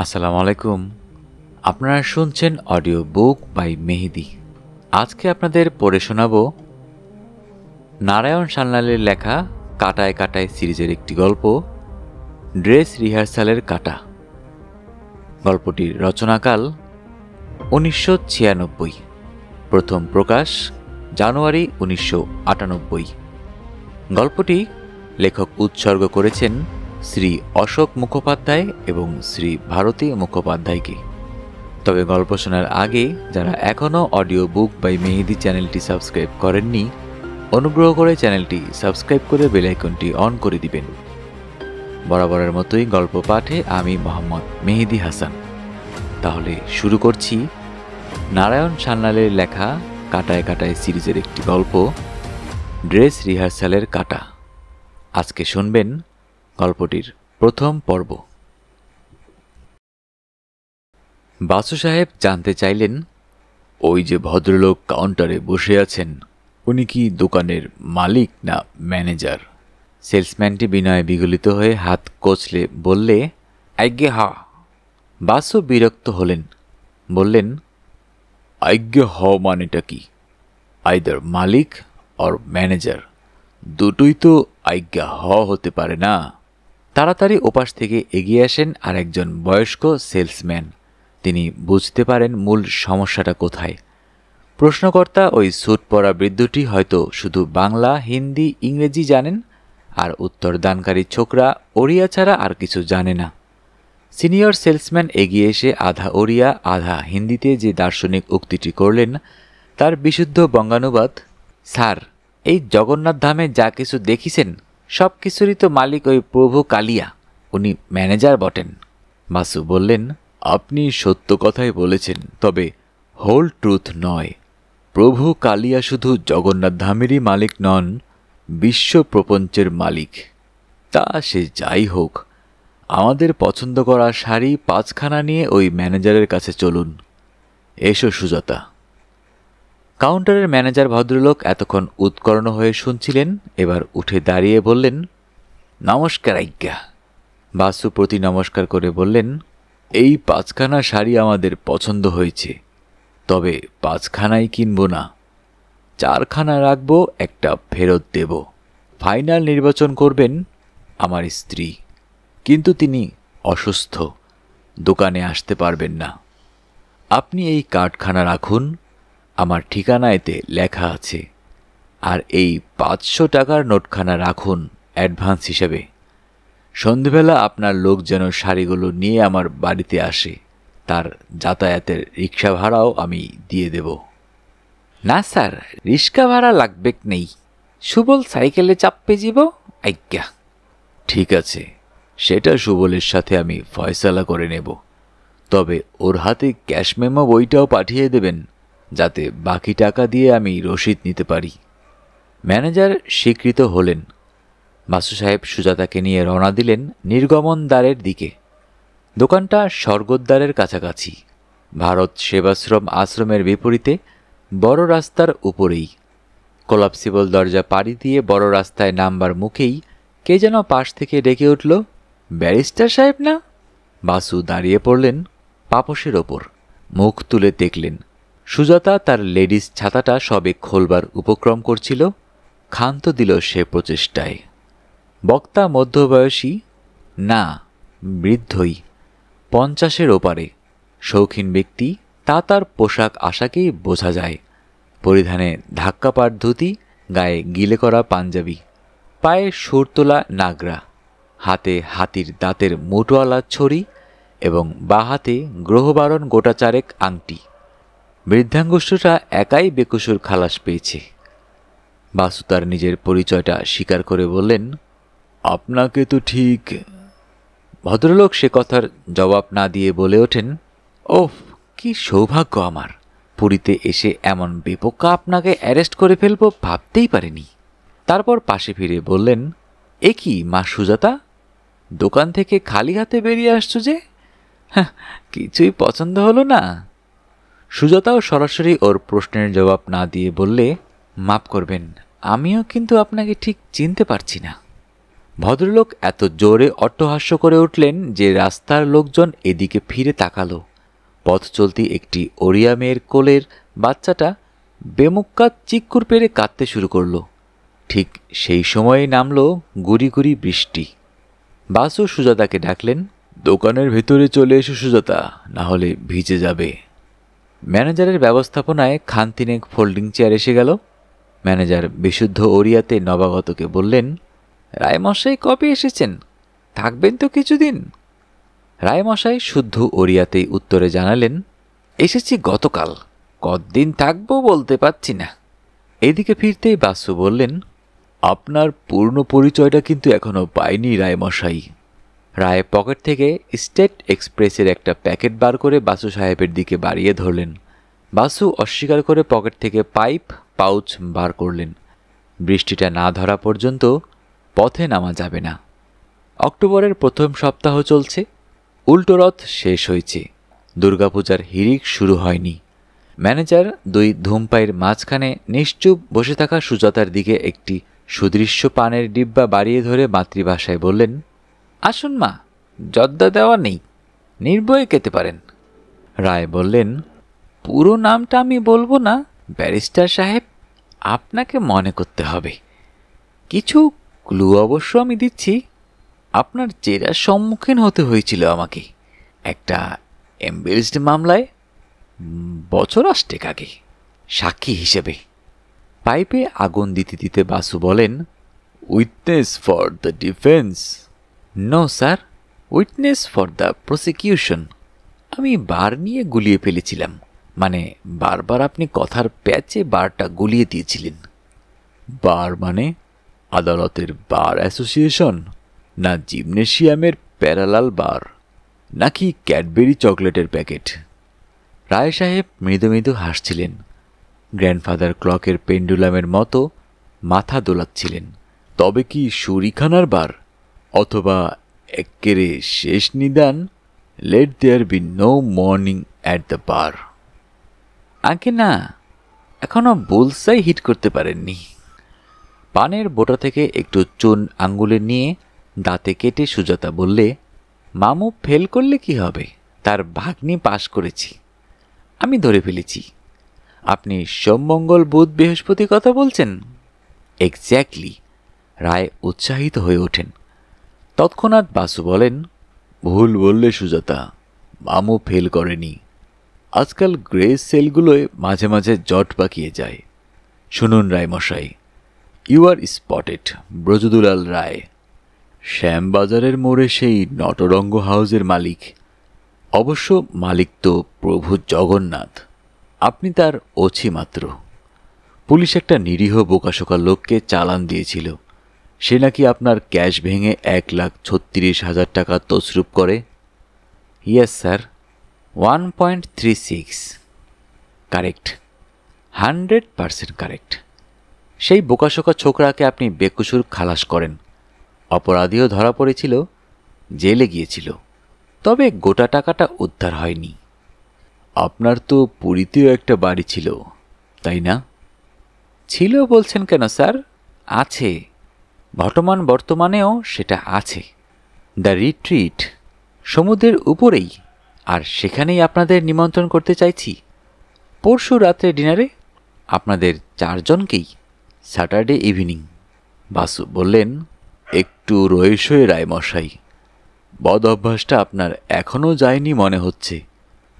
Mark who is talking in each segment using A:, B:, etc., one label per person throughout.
A: আসসালামু আলাইকুম। আপনারা শুনছেন অডিও বুক বাই মেহেদি। আজকে আপনাদের পড়ে শোনাব নারায়ণ সান্যালের লেখা কাটায় কাটায় সিরিজের একটি গল্প, ড্রেস রিহার্সালের কাটা। গল্পটির রচনাকাল 1996, প্রথম প্রকাশ জানুয়ারি 1998। গল্পটি লেখক উৎসর্গ করেছেন শ্রী অশোক মুখোপাধ্যায় এবং শ্রী ভারতী মুখোপাধ্যায়কে। তবে গল্প শোনার আগে যারা এখনও অডিও বুক বাই মেহেদি চ্যানেলটি সাবস্ক্রাইব করেননি, অনুগ্রহ করে চ্যানেলটি সাবস্ক্রাইব করে বেল আইকনটি অন করে দিবেন। বরাবরের মতোই গল্প পাঠে আমি মোহাম্মদ মেহেদি হাসান। তাহলে শুরু করছি নারায়ণ সান্যালের লেখা কাটায় কাটায় সিরিজের একটি গল্প, ড্রেস রিহার্সালের কাটা। আজকে শুনবেন গল্পটির প্রথম পর্ব। বাসু সাহেব জানতে চাইলেন, ওই যে ভদ্রলোক কাউন্টারে বসে আছেন, উনি কি দোকানের মালিক না ম্যানেজার? সেলসম্যানটি বিনয়ে বিগলিত হয়ে হাত কচলে বললে, আজ্ঞে হা। বাসু বিরক্ত হলেন, বললেন, আজ্ঞে হ মানেটা কি? আইদার মালিক অর ম্যানেজার, দুটোই তো আজ্ঞা হ হতে পারে না। তাড়াতাড়ি ওপাশ থেকে এগিয়ে আসেন আর একজন বয়স্ক সেলসম্যান। তিনি বুঝতে পারেন মূল সমস্যাটা কোথায়। প্রশ্নকর্তা ওই স্যুট পরা বৃদ্ধটি হয়তো শুধু বাংলা, হিন্দি, ইংরেজি জানেন, আর উত্তরদানকারী ছোকরা ওড়িয়া ছাড়া আর কিছু জানে না। সিনিয়র সেলসম্যান এগিয়ে এসে আধা ওড়িয়া আধা হিন্দিতে যে দার্শনিক উক্তিটি করলেন তার বিশুদ্ধ বঙ্গানুবাদ, স্যার, এই জগন্নাথ ধামে যা কিছু দেখিছেন সব কিছুরই তো মালিক ওই প্রভু কালিয়া, উনি ম্যানেজার বটেন। বাসু বললেন, আপনি সত্য কথাই বলেছেন, তবে হোল ট্রুথ নয়। প্রভু কালিয়া শুধু জগন্নাথ ধামেরই মালিক নন, বিশ্ব প্রপঞ্চের মালিক। তা সে যাই হোক, আমাদের পছন্দ করা শাড়ি 5খানা নিয়ে ওই ম্যানেজারের কাছে চলুন। এসো সুজাতা। কাউন্টারের ম্যানেজার ভদ্রলোক এতক্ষণ উৎকর্ণ হয়ে শুনছিলেন, এবার উঠে দাঁড়িয়ে বললেন, নমস্কার আজ্ঞা। বাসু প্রতি নমস্কার করে বললেন, এই 5খানা শাড়ি আমাদের পছন্দ হয়েছে, তবে 5খানাই কিনব না, 4খানা রাখব, একটা ফেরত দেব। ফাইনাল নির্বাচন করবেন আমার স্ত্রী, কিন্তু তিনি অসুস্থ, দোকানে আসতে পারবেন না। আপনি এই কার্ডখানা রাখুন, আমার ঠিকানা এতে লেখা আছে, আর এই 500 টাকার নোটখানা রাখুন অ্যাডভান্স হিসেবে। সন্ধেবেলা আপনার লোক যেন শাড়িগুলো নিয়ে আমার বাড়িতে আসে, তার যাতায়াতের রিক্সা ভাড়াও আমি দিয়ে দেব। না স্যার, রিক্সা ভাড়া লাগবে নেই, সুবল সাইকেলে চাপবে যাব আজ্ঞা। ঠিক আছে, সেটা সুবলের সাথে আমি ফয়সালা করে নেব, তবে ওর হাতে ক্যাশ মেমো বইটাও পাঠিয়ে দেবেন, যাতে বাকি টাকা দিয়ে আমি রসিদ নিতে পারি। ম্যানেজার স্বীকৃত হলেন। বাসু সাহেব সুজাতাকে নিয়ে রওনা দিলেন নির্গমন দ্বারের দিকে। দোকানটা স্বর্গদ্বারের কাছাকাছি, ভারত সেবাশ্রম আশ্রমের বিপরীতে বড় রাস্তার উপরেই। কোলাপসিবল দরজা পাড়ি দিয়ে বড় রাস্তায় নামবার মুখেই কে যেন পাশ থেকে ডেকে উঠল, ব্যারিস্টার সাহেব না? বাসু দাঁড়িয়ে পড়লেন পাপোশের ওপর, মুখ তুলে দেখলেন সুজাতা তার লেডিস ছাতাটা সবে খোলবার উপক্রম করছিল। ক্ষান্ত দিল সে প্রচেষ্টায়। বক্তা মধ্যবয়সী না, বৃদ্ধই, 50-এর ওপারে, শৌখিন ব্যক্তি, তা তার পোশাক আশাকেই বোঝা যায়। পরিধানে ধাক্কাপাট ধুতি, গায়ে গিলে করা পাঞ্জাবি, পায়ে সুরতোলা নাগরা, হাতে হাতির দাঁতের মুঠোয়ালা ছড়ি এবং বা হাতে গ্রহবারণ গোটাচারেক আংটি। বৃদ্ধাঙ্গুষ্ঠটা একাই বেকসুর খালাস পেয়েছে। বাসু তার নিজের পরিচয়টা স্বীকার করে বললেন, আপনাকে তো ঠিক। ভদ্রলোক সে কথার জবাব না দিয়ে বলে ওঠেন, ওফ, কি সৌভাগ্য আমার, পুরীতে এসে এমন বেপোক্কা আপনাকে অ্যারেস্ট করে ফেলব ভাবতেই পারিনি। তারপর পাশে ফিরে বললেন, এ কি মা সুজাতা, দোকান থেকে খালি হাতে বেরিয়ে আসছো যে? কিছুই পছন্দ হলো না? সুজাতাও সরাসরি ওর প্রশ্নের জবাব না দিয়ে বললে, মাফ করবেন, আমিও কিন্তু আপনাকে ঠিক চিনতে পারছি না। ভদ্রলোক এত জোরে অট্টহাস্য করে উঠলেন যে রাস্তার লোকজন এদিকে ফিরে তাকালো। পথ চলতি একটি ওড়িয়া মেয়ের কোলের বাচ্চাটা বেমুক্কা চিক্কুর পেরে কাঁদতে শুরু করল। ঠিক সেই সময়ে নামল গুড়ি গুড়ি বৃষ্টি। বাসু সুজাতাকে ডাকলেন, দোকানের ভেতরে চলে এসো সুজাতা, না হলে ভিজে যাবে। ম্যানেজারের ব্যবস্থাপনায় খানতিনেক ফোল্ডিং চেয়ার এসে গেল। ম্যানেজার বিশুদ্ধ ওড়িয়াতে নবাগতকে বললেন, রায়মশাই কবে এসেছেন? থাকবেন তো কিছুদিন? রায়মশাই শুদ্ধ ওড়িয়াতেই উত্তরে জানালেন, এসেছি গতকাল, কতদিন থাকবো বলতে পারছি না। এদিকে ফিরতেই বাসু বললেন, আপনার পূর্ণ পরিচয়টা কিন্তু এখনো পাইনি রায়মশাই। রায় পকেট থেকে স্টেট এক্সপ্রেসের একটা প্যাকেট বার করে বাসু সাহেবের দিকে বাড়িয়ে ধরলেন। বাসু অস্বীকার করে পকেট থেকে পাইপ পাউচ বার করলেন। বৃষ্টিটা না ধরা পর্যন্ত পথে নামা যাবে না। অক্টোবরের প্রথম সপ্তাহ চলছে, উল্টো রথ শেষ হয়েছে, দুর্গাপূজার হিড়িক শুরু হয়নি। ম্যানেজার দুই ধূমপাইয়ের মাঝখানে নিশ্চুপ বসে থাকা সুজাতার দিকে একটি সুদৃশ্য পানের ডিব্বা বাড়িয়ে ধরে মাতৃভাষায় বললেন, আসুন মা, জর্দা দেওয়া নেই, নির্ভয়ে খেতে পারেন। রায় বললেন, পুরো নামটা আমি বলবো না ব্যারিস্টার সাহেব, আপনাকে মনে করতে হবে। কিছু ক্লু অবশ্য আমি দিচ্ছি। আপনার জেরার সম্মুখীন হতে হয়েছিল আমাকে একটা এমবেরিজড মামলায় বছর 8 আগে, সাক্ষী হিসেবে। পাইপে আগুন দিতে দিতে বাসু বলেন, witness for the defence? No sir, witness for the prosecution. আমি বার নিয়ে গুলিয়ে ফেলেছিলাম, মানে বারবার আপনি কথার প্যাচে বারটা গুলিয়ে দিয়েছিলেন। বার মানে আদালতের বার অ্যাসোসিয়েশন, না জিমনেশিয়ামের প্যারালাল বার, নাকি ক্যাডবেরি চকলেটের প্যাকেট? রায় সাহেব মৃদু মৃদু হাসছিলেন। গ্র্যান্ডফাদার ক্লকের পেন্ডুলামের মতো মাথা দোলাচ্ছিলেন। তবে কি শুরিখানার বার, অথবা এক্কেরে শেষ নিদান, let there be no morning at the bar? আগে না, এখনো বুলসাই হিট করতে পারেননি। পানের বোটা থেকে একটু চুন আঙ্গুলে নিয়ে দাঁতে কেটে সুজাতা বললে, মামু ফেল করলে কি হবে, তার ভাগ্নি পাশ করেছি, আমি ধরে ফেলেছি। আপনি সোমমঙ্গল বুধ বৃহস্পতি কথা বলছেন? এক্স্যাক্টলি। রায় উৎসাহিত হয়ে ওঠেন। তৎক্ষণাৎ বাসু বলেন, ভুল বললে সুজাতা, মামু ফেল করেনি। আজকাল গ্রে সেলগুলোয় মাঝে মাঝে জট পাকিয়ে যায়। শুনুন রায়মশাই, ইউ আর স্পটেড। ব্রজদুলাল রায়, শ্যামবাজারের মোড়ে সেই নটরঙ্গ হাউসের মালিক। অবশ্য মালিক তো প্রভু জগন্নাথ, আপনি তার ওছি মাত্র। পুলিশ একটা নিরীহ বোকাশোকা লোককে চালান দিয়েছিল, সে নাকি আপনার ক্যাশ ভেঙে 1,36,000 টাকা তছরূপ করে। Yes sir, 1.36। Correct, 100% correct. সেই বোকাশোকা ছোকরাকে আপনি বেকসুর খালাস করেন। অপরাধীও ধরা পড়েছিল, জেলে গিয়েছিল, তবে গোটা টাকাটা উদ্ধার হয়নি। আপনার তো পুরীতেও একটা বাড়ি ছিল, তাই না? ছিল বলছেন কেন স্যার? আছে, বর্তমানেও সেটা আছে। দ্য রিট্রিট, সমুদ্রের উপরেই, আর সেখানেই আপনাদের নিমন্ত্রণ করতে চাইছি পরশু রাত্রে ডিনারে, আপনাদের 4 জনকেই, স্যাটারডে ইভিনিং। বাসু বললেন, একটু রয়েসয়ে রায়মশাই, বদ অভ্যাসটা আপনার এখনও যায়নি মনে হচ্ছে।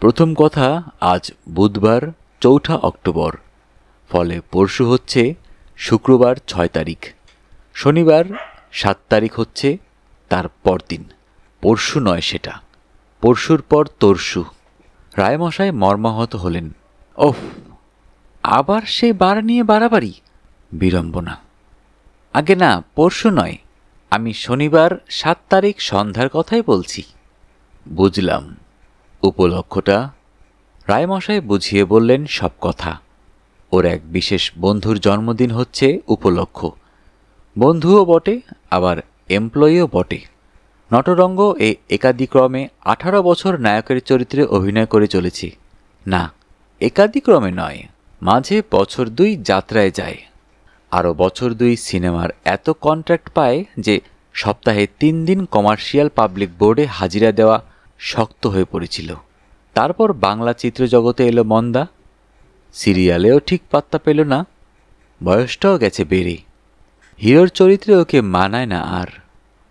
A: প্রথম কথা, আজ বুধবার 4 অক্টোবর, ফলে পরশু হচ্ছে শুক্রবার 6 তারিখ, শনিবার 7 তারিখ হচ্ছে তার পরদিন। পরশু নয় সেটা, পরশুর পর তরশু। রায়মশাই মর্মাহত হলেন। ওহ, আবার সেই বার নিয়ে বাড়াবাড়ি, বিড়ম্বনা। আগে না, পরশু নয়, আমি শনিবার 7 তারিখ সন্ধ্যার কথাই বলছি। বুঝলাম, উপলক্ষটা? রায়মশাই বুঝিয়ে বললেন সব কথা। ওর এক বিশেষ বন্ধুর জন্মদিন হচ্ছে উপলক্ষ। বন্ধুও বটে, আবার এমপ্লয়িও বটে। নটরঙ্গ একাদিক্রমে 18 বছর নায়কের চরিত্রে অভিনয় করে চলেছি। না, একাদিক্রমে নয়, মাঝে বছর 2 যাত্রায় যায়, আরও বছর 2 সিনেমার এত কন্ট্রাক্ট পায় যে সপ্তাহে 3 দিন কমার্শিয়াল পাবলিক বোর্ডে হাজিরা দেওয়া শক্ত হয়ে পড়েছিল। তারপর বাংলা চিত্রজগতে এলো মন্দা, সিরিয়ালেও ঠিক পাত্তা পেল না, বয়সটাও গেছে বেড়ে। হিরোর চরিত্রে ওকে মানায় না আর।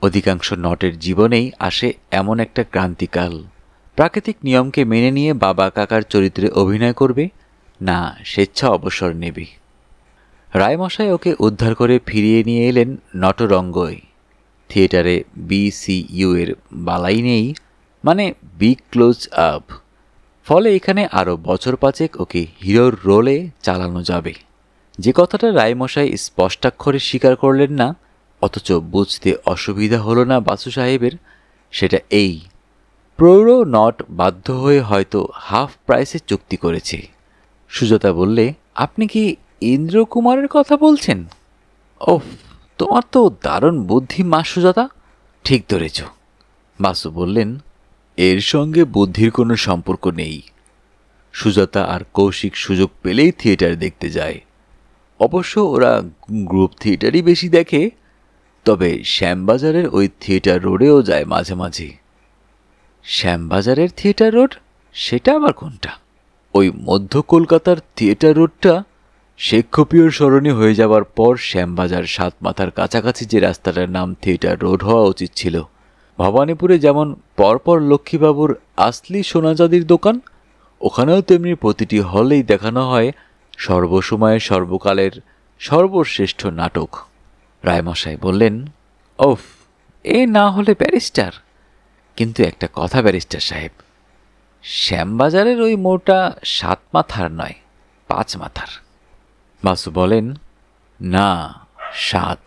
A: অধিকাংশ নটের জীবনেই আসে এমন একটা ক্রান্তিকাল, প্রাকৃতিক নিয়মকে মেনে নিয়ে বাবা কাকার চরিত্রে অভিনয় করবে, না স্বেচ্ছা অবসর নেবে। রায়মশাই ওকে উদ্ধার করে ফিরিয়ে নিয়ে এলেন নটরঙ্গয়। থিয়েটারে BCU এর বালাই নেই, মানে বিগ ক্লোজ আপ। ফলে এখানে আরও বছর 5 ওকে হিরোর রোলে চালানো যাবে। যে কথাটা রায়মশাই স্পষ্টাক্ষরে স্বীকার করলেন না, অথচ বুঝতে অসুবিধা হলো না বাসু সাহেবের, সেটা এই: প্রৌঢ় নট বাধ্য হয়ে হয়তো হাফ প্রাইসে চুক্তি করেছে। সুজাতা বললে, আপনি কি ইন্দ্রকুমারের কথা বলছেন? ওফ, তোমার তো দারুণ বুদ্ধি মা সুজাতা, ঠিক ধরেছ। বাসু বললেন, এর সঙ্গে বুদ্ধির কোনো সম্পর্ক নেই। সুজাতা আর কৌশিক সুযোগ পেলেই থিয়েটার দেখতে যায়। অবশ্য ওরা গ্রুপ থিয়েটারই বেশি দেখে, তবে শ্যামবাজারের ওই থিয়েটার রোডেও যায় মাঝে মাঝে। শ্যামবাজারের থিয়েটার রোড? সেটা আবার কোনটা? ওই মধ্য কলকাতার থিয়েটার রোডটা শেক্ষপিয়র সরণি হয়ে যাওয়ার পর শ্যামবাজার 7 মাথার কাছাকাছি যে রাস্তাটার নাম থিয়েটার রোড হওয়া উচিত ছিল। ভবানীপুরে যেমন পরপর লক্ষ্মীবাবুর আসলি সোনাচাঁদির দোকান, ওখানেও তেমনি প্রতিটি হলেই দেখানো হয় সর্বসময়ের সর্বকালের সর্বশ্রেষ্ঠ নাটক। রায়মশাই বললেন, ওফ, এ না হলে ব্যারিস্টার। কিন্তু একটা কথা ব্যারিস্টার সাহেব, শ্যামবাজারের ওই মোড়টা 7 মাথার নয়, 5 মাথার। বাসু বলেন, না 7।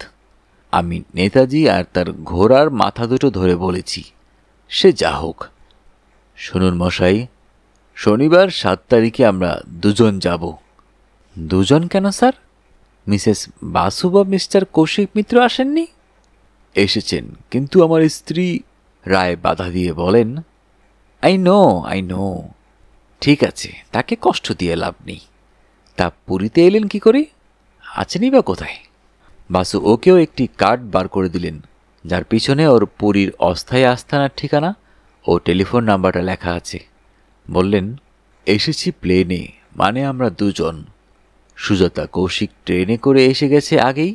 A: আমি নেতাজি আর তার ঘোড়ার মাথা দুটো ধরে বলেছি। সে যা হোক, শুনুন মশাই, শনিবার 7 তারিখে আমরা দুজন যাব। দুজন কেন স্যার? মিসেস বাসু বা মিস্টার কৌশিক মিত্র আসেননি? এসেছেন, কিন্তু আমার স্ত্রী। রায় বাধা দিয়ে বলেন, আই নো। ঠিক আছে, তাকে কষ্ট দিয়ে লাভ নেই। তা পুরীতে এলেন কি করে? আছেনই বা কোথায়? বাসু ওকেও একটি কার্ড বার করে দিলেন, যার পিছনে ওর পুরীর অস্থায়ী আস্থানার ঠিকানা ও টেলিফোন নাম্বারটা লেখা আছে। বললেন, এসেছি প্লেনে, মানে আমরা দুজন। সুজাতা কৌশিক ট্রেনে করে এসে গেছে আগেই,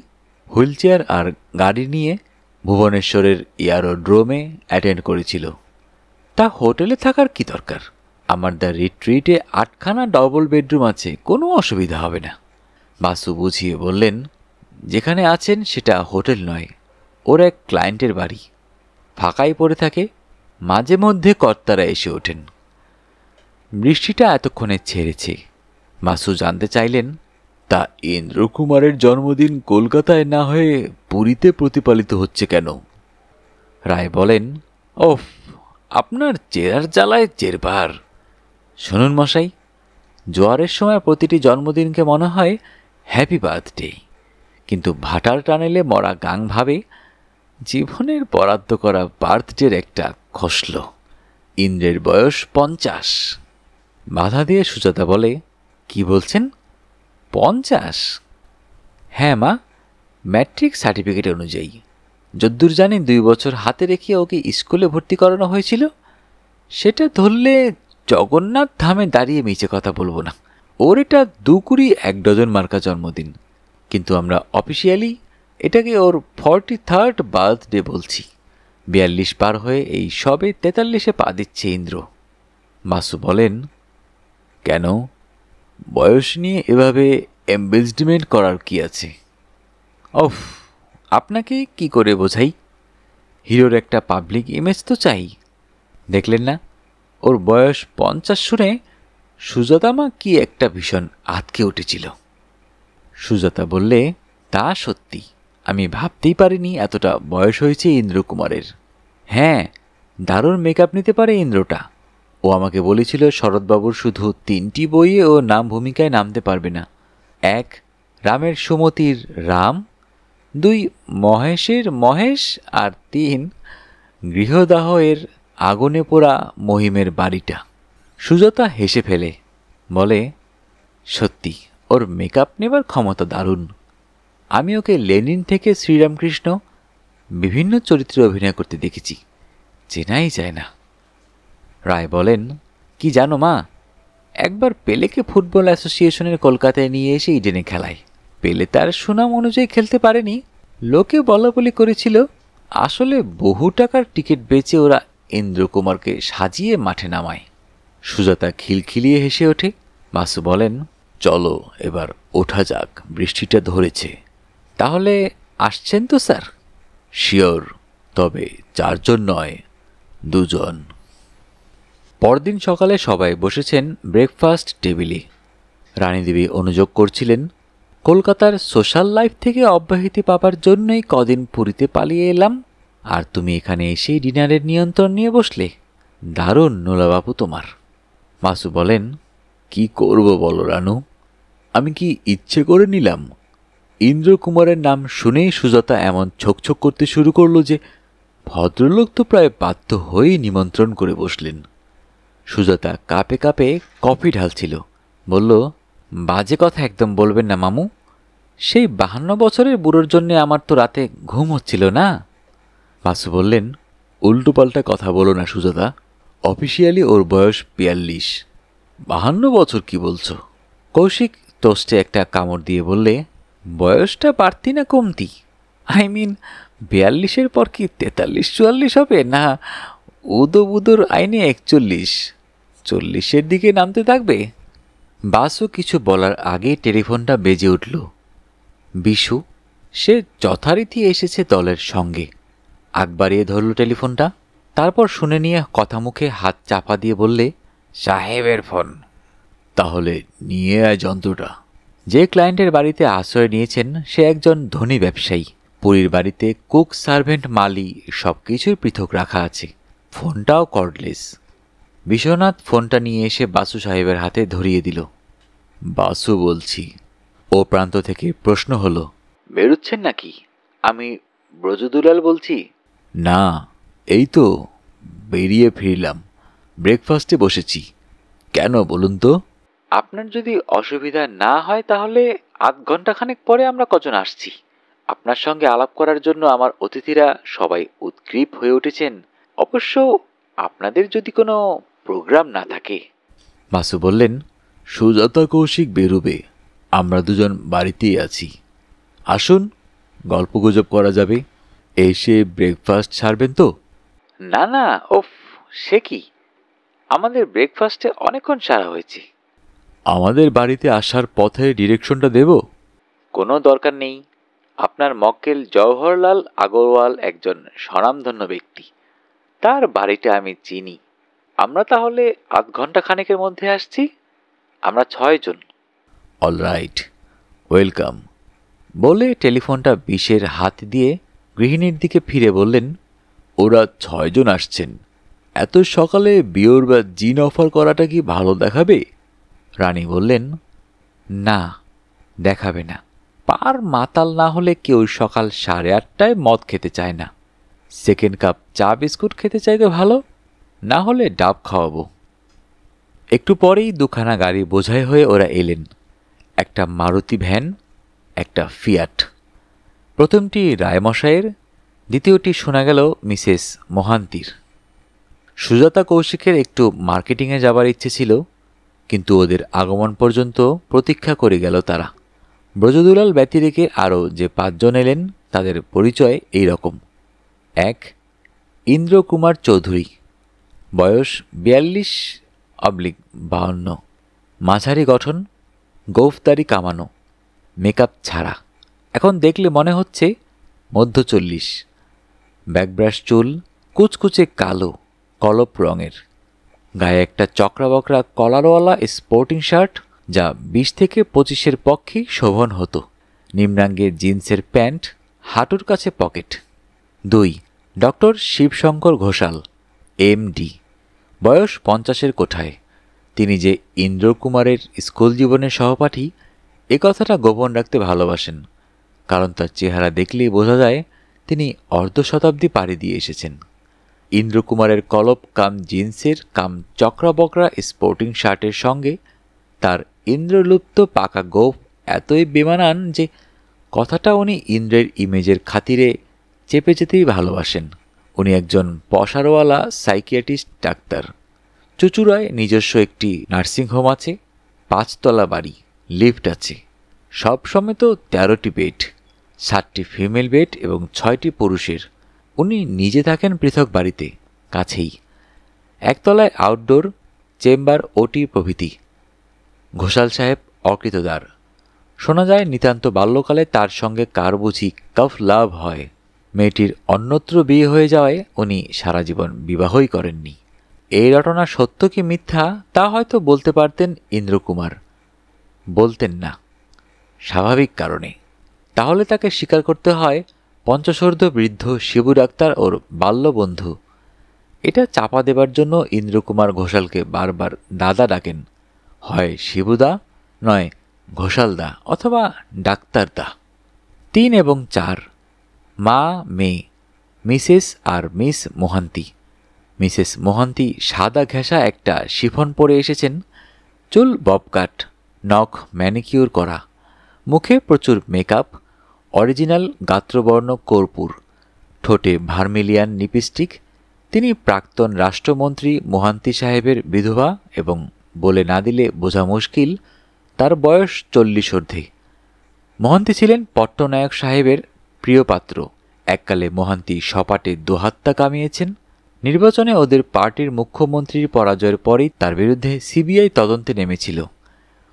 A: হুইল চেয়ার আর গাড়ি নিয়ে ভুবনেশ্বরের এয়ারোড্রোমে অ্যাটেন্ড করেছিল। তা হোটেলে থাকার কি দরকার? আমার দ্য রিট্রিটে 8খানা ডবল বেডরুম আছে, কোনো অসুবিধা হবে না। বাসু বুঝিয়ে বললেন, যেখানে আছেন সেটা হোটেল নয়, ওর এক ক্লায়েন্টের বাড়ি, ফাঁকাই পড়ে থাকে, মাঝে মধ্যে কর্তারা এসে ওঠেন। বৃষ্টিটা এতক্ষণে ছেড়েছে। বাসু জানতে চাইলেন, তা ইন্দ্রকুমারের জন্মদিন কলকাতায় না হয়ে পুরীতে প্রতিপালিত হচ্ছে কেন? রায় বলেন, ওফ, আপনার চেরার জ্বালায় জেরবার। শুনুন মশাই, জোয়ারের সময় প্রতিটি জন্মদিনকে মনে হয় হ্যাপি বার্থডে, কিন্তু ভাটার টানেলে মরা গাং ভাবে জীবনের বরাদ্দ করা বার্থডের একটা খসল। ইন্দ্রের বয়স 50। বাধা দিয়ে সুজাতা বলে, কি বলছেন? 50? হ্যাঁ মা, ম্যাট্রিক সার্টিফিকেট অনুযায়ী। যদ্দূর জানি 2 বছর হাতে রেখে ওকে স্কুলে ভর্তি করানো হয়েছিল। সেটা ধরলে জগন্নাথ ধামে দাঁড়িয়ে মিছে কথা বলবো না, ওর এটা 2 কুড়ি 1 ডজন মার্কা জন্মদিন, কিন্তু আমরা অফিসিয়ালি এটাকে ওর 43rd বার্থডে বলছি। 42 পার হয়ে এই সবে 43-এ পা দিচ্ছে ইন্দ্র। বাসু বলেন, কেন? বয়স নিয়ে এভাবে এম্বেজমেন্ট করার কি আছে? ওফ, আপনাকে কি করে বোঝাই? হিরোর একটা পাবলিক ইমেজ তো চাই। দেখলেন না, ওর বয়স 50 শুনে সুজাতা মা কি একটা ভীষণ আঁতকে উঠেছিল। সুজাতা বললে, তা সত্যি, আমি ভাবতেই পারিনি এতটা বয়স হয়েছে ইন্দ্রকুমারের। হ্যাঁ, দারুণ মেকআপ নিতে পারে ইন্দ্রটা। ও আমাকে বলেছিল শরৎবাবুর শুধু 3টি বইয়ে ও নাম ভূমিকায় নামতে পারবে না। 1 রামের সুমতির রাম, 2 মহেশের মহেশ, আর 3 গৃহদাহ এর আগুনে পোড়া মহিমের বাড়িটা। সুজাতা হেসে ফেলে, বলে, সত্যি ওর মেকআপ নেবার ক্ষমতা দারুণ। আমি ওকে লেনিন থেকে শ্রীরামকৃষ্ণ, বিভিন্ন চরিত্রে অভিনয় করতে দেখেছি, চেনাই যায় না। রায় বলেন, কি জানো মা, একবার পেলেকে ফুটবল অ্যাসোসিয়েশনের কলকাতায় নিয়ে এসে ইডেনে খেলায়। পেলে তার সুনাম অনুযায়ী খেলতে পারেনি। লোকে বলাবলি করেছিল আসলে বহু টাকার টিকিট বেচে ওরা ইন্দ্রকুমারকে সাজিয়ে মাঠে নামায়। সুজাতা খিলখিলিয়ে হেসে ওঠে। বাসু বলেন, চলো এবার ওঠা যাক, বৃষ্টিটা ধরেছে। তাহলে আসছেন তো স্যার? শিওর, তবে 4 জন নয়, 2 জন। পরদিন সকালে সবাই বসেছেন ব্রেকফাস্ট টেবিলে। রানীদেবী অনুযোগ করছিলেন, কলকাতার সোশ্যাল লাইফ থেকে অব্যাহতি পাবার জন্যই কদিন পুরীতে পালিয়ে এলাম, আর তুমি এখানে এসেই ডিনারের নিয়ন্ত্রণ নিয়ে বসলে। দারুণ নোলাবাবু তোমার। মাসু বলেন, কি করব বলো রানু, আমি কি ইচ্ছে করে নিলাম? ইন্দ্রকুমারের নাম শুনেই সুজাতা এমন ছোকছোক করতে শুরু করলো যে ভদ্রলোক তো প্রায় বাধ্য হয়েই নিমন্ত্রণ করে বসলেন। সুজাতা কাপে কাপে কফি ঢালছিল। বলল, বাজে কথা একদম বলবেন না মামু। সেই 52 বছরের বুড়োর জন্যে আমার তো রাতে ঘুম হচ্ছিল না। বাসু বললেন, উল্টোপাল্টা কথা বলো না সুজাতা, অফিসিয়ালি ওর বয়স 42। 52 বছর কি বলছো? কৌশিক টোস্টে একটা কামড় দিয়ে বললে, বয়সটা বাড়তি না কমতি? আই মিন 42-এর পর কি 43-44 হবে, না উদোর আইনে 41, 40-এর দিকে নামতে থাকবে? বাসু কিছু বলার আগে টেলিফোনটা বেজে উঠল। বিশু, সে যথারীতি এসেছে দলের সঙ্গে। আগ বাড়িয়ে ধরল টেলিফোনটা, তারপর শুনে নিয়ে কথা মুখে হাত চাপা দিয়ে বললে, সাহেবের ফোন। তাহলে নিয়ে আয় যন্ত্রটা। যে ক্লায়েন্টের বাড়িতে আশ্রয় নিয়েছেন সে একজন ধনী ব্যবসায়ী। পুরীর বাড়িতে কুক, সার্ভেন্ট, মালি সব কিছুই পৃথক রাখা আছে। ফোনটাও কর্ডলেস। বিশ্বনাথ ফোনটা নিয়ে এসে বাসু সাহেবের হাতে ধরিয়ে দিল। বাসু বলছি। ও প্রান্ত থেকে প্রশ্ন হলো, বেরোচ্ছেন নাকি? আমি ব্রজদুলাল বলছি। না, এই তো বেরিয়ে ফিরলাম, ব্রেকফাস্টে বসেছি। কেন বলুন তো? আপনার যদি অসুবিধা না হয় তাহলে আধ ঘন্টাখানেক পরে আমরা কজন আসছি। আপনার সঙ্গে আলাপ করার জন্য আমার অতিথিরা সবাই উদগ্রীব হয়ে উঠেছেন। অবশ্য আপনাদের যদি কোনো প্রোগ্রাম না থাকে। বাসু বললেন, সুজাতা কৌশিক বেরোবে, আমরা 2 জন বাড়িতেই আছি। আসুন, গল্পগুজব করা যাবে। এসে ব্রেকফাস্ট ছাড়বেন তো? না না, ওফ, সে কি, আমাদের ব্রেকফাস্টে অনেকক্ষণ সারা হয়েছে। আমাদের বাড়িতে আসার পথে ডিরেকশনটা দেব? কোনো দরকার নেই। আপনার মক্কেল জওহরলাল আগরওয়াল একজন স্বনামধন্য ব্যক্তি, তার বাড়িটা আমি চিনি। আমরা তাহলে আধ ঘন্টা খানেকের মধ্যে আসছি। আমরা 6 জন। Alright, welcome. বলে টেলিফোনটা বিশের হাত দিয়ে গৃহিণীর দিকে ফিরে বললেন, ওরা 6 জন আসছেন, এত সকালে বিয়র বা জিন অফার করাটা কি ভালো দেখাবে? রানী বললেন, না, দেখাবে না। পার মাতাল না হলে কেউ সকাল 8:30টায় মদ খেতে চায় না। সেকেন্ড কাপ চা বিস্কুট খেতে চাইতে ভালো, না হলে ডাব খাওয়াবো। একটু পরেই 2খানা গাড়ি বোঝাই হয়ে ওরা এলেন। একটা মারুতি ভ্যান, একটা ফিয়াট। প্রথমটি রায়মশাইয়ের, দ্বিতীয়টি শোনা গেল মিসেস মোহান্তির। সুজাতা কৌশিকের একটু মার্কেটিংয়ে যাবার ইচ্ছে ছিল, কিন্তু ওদের আগমন পর্যন্ত প্রতীক্ষা করে গেল তারা। ব্রজদুলাল ব্যতি রেখে আরও যে 5 জন এলেন তাদের পরিচয় এই রকম। 1. ইন্দ্রকুমার চৌধুরী, বয়স 42-52, মাঝারি গঠন, গোঁফদাড়ি কামানো, মেকআপ ছাড়া। এখন দেখলে মনে হচ্ছে মধ্য 40। ব্যাকব্রাশ চুল, কুচকুচে কালো কলপ রঙের, গায়ে একটা চক্রাবকরা কলারওয়ালা স্পোর্টিং শার্ট, যা 20 থেকে 25-এর পক্ষেই শোভন হতো। নিম্নাঙ্গে জিন্সের প্যান্ট, হাঁটুর কাছে pocket. 2. Doctor Shibshankar Ghoshal, MD, বয়স 50-এর কোঠায়। তিনি যে ইন্দ্রকুমারের স্কুল জীবনের সহপাঠী এ কথাটা গোপন রাখতে ভালোবাসেন, কারণ তার চেহারা দেখলেই বোঝা যায় তিনি অর্ধশতাব্দী পাড়ি দিয়ে এসেছেন। ইন্দ্রকুমারের কলপ কাম জিন্সের কাম চক্রাবকরা স্পোর্টিং শার্টের সঙ্গে তার ইন্দ্রলুপ্ত পাকা গোঁফ এতই বেমানান যে কথাটা উনি ইন্দ্রের ইমেজের খাতিরে চেপে যেতেই ভালোবাসেন। উনি একজন পসারওয়ালা সাইকিয়াট্রিস্ট ডাক্তার। চুচুড়ায় নিজস্ব একটি নার্সিংহোম আছে, 5 তলা বাড়ি, লিফট আছে। সব সমেত 13টি বেড, 7টি ফিমেল বেড এবং 6টি পুরুষের। উনি নিজে থাকেন পৃথক বাড়িতে, কাছেই। একতলায় আউটডোর, চেম্বার, ওটি প্রভৃতি। ঘোষাল সাহেব অকৃতদার। শোনা যায় নিতান্ত বাল্যকালে তার সঙ্গে কার বুঝি কাফ লাভ হয়। মেয়েটির অন্যত্র বিয়ে হয়ে যাওয়ায় উনি সারা জীবন বিবাহই করেননি। এই রটনা সত্য কি মিথ্যা তা হয়তো বলতে পারতেন ইন্দ্রকুমার। বলতেন না, স্বাভাবিক কারণে। তাহলে তাকে স্বীকার করতে হয় পঞ্চশোর্ধ্ব বৃদ্ধ শিবু ডাক্তার ওর বাল্যবন্ধু। এটা চাপা দেবার জন্য ইন্দ্রকুমার ঘোষালকে বারবার দাদা ডাকেন। হয় শিবুদা, নয় ঘোষালদা, অথবা ডাক্তারদা। 3 এবং 4, মা মেয়ে, মিসেস আর মিস মোহান্তি। মিসেস মোহান্তি সাদা ঘেঁষা একটা শিফন পরে এসেছেন, চুল ববকাট, নখ ম্যানিকিউর করা, মুখে প্রচুর মেকআপ, অরিজিনাল গাত্রবর্ণ কর্পূর, ঠোঁটে ভার্মিলিয়ান লিপস্টিক। তিনি প্রাক্তন রাষ্ট্রমন্ত্রী মোহান্তি সাহেবের বিধবা এবং বলে না দিলে বোঝা মুশকিল তার বয়স 40 ঊর্ধ্বে। মোহান্তি ছিলেন পট্টনায়ক সাহেবের প্রিয়পাত্র। এককালে মোহান্তি সপাটে দোহাত্তা কামিয়েছেন। নির্বাচনে ওদের পার্টির মুখ্যমন্ত্রীর পরাজয়ের পরেই তার বিরুদ্ধে সিবিআই তদন্তে নেমেছিল।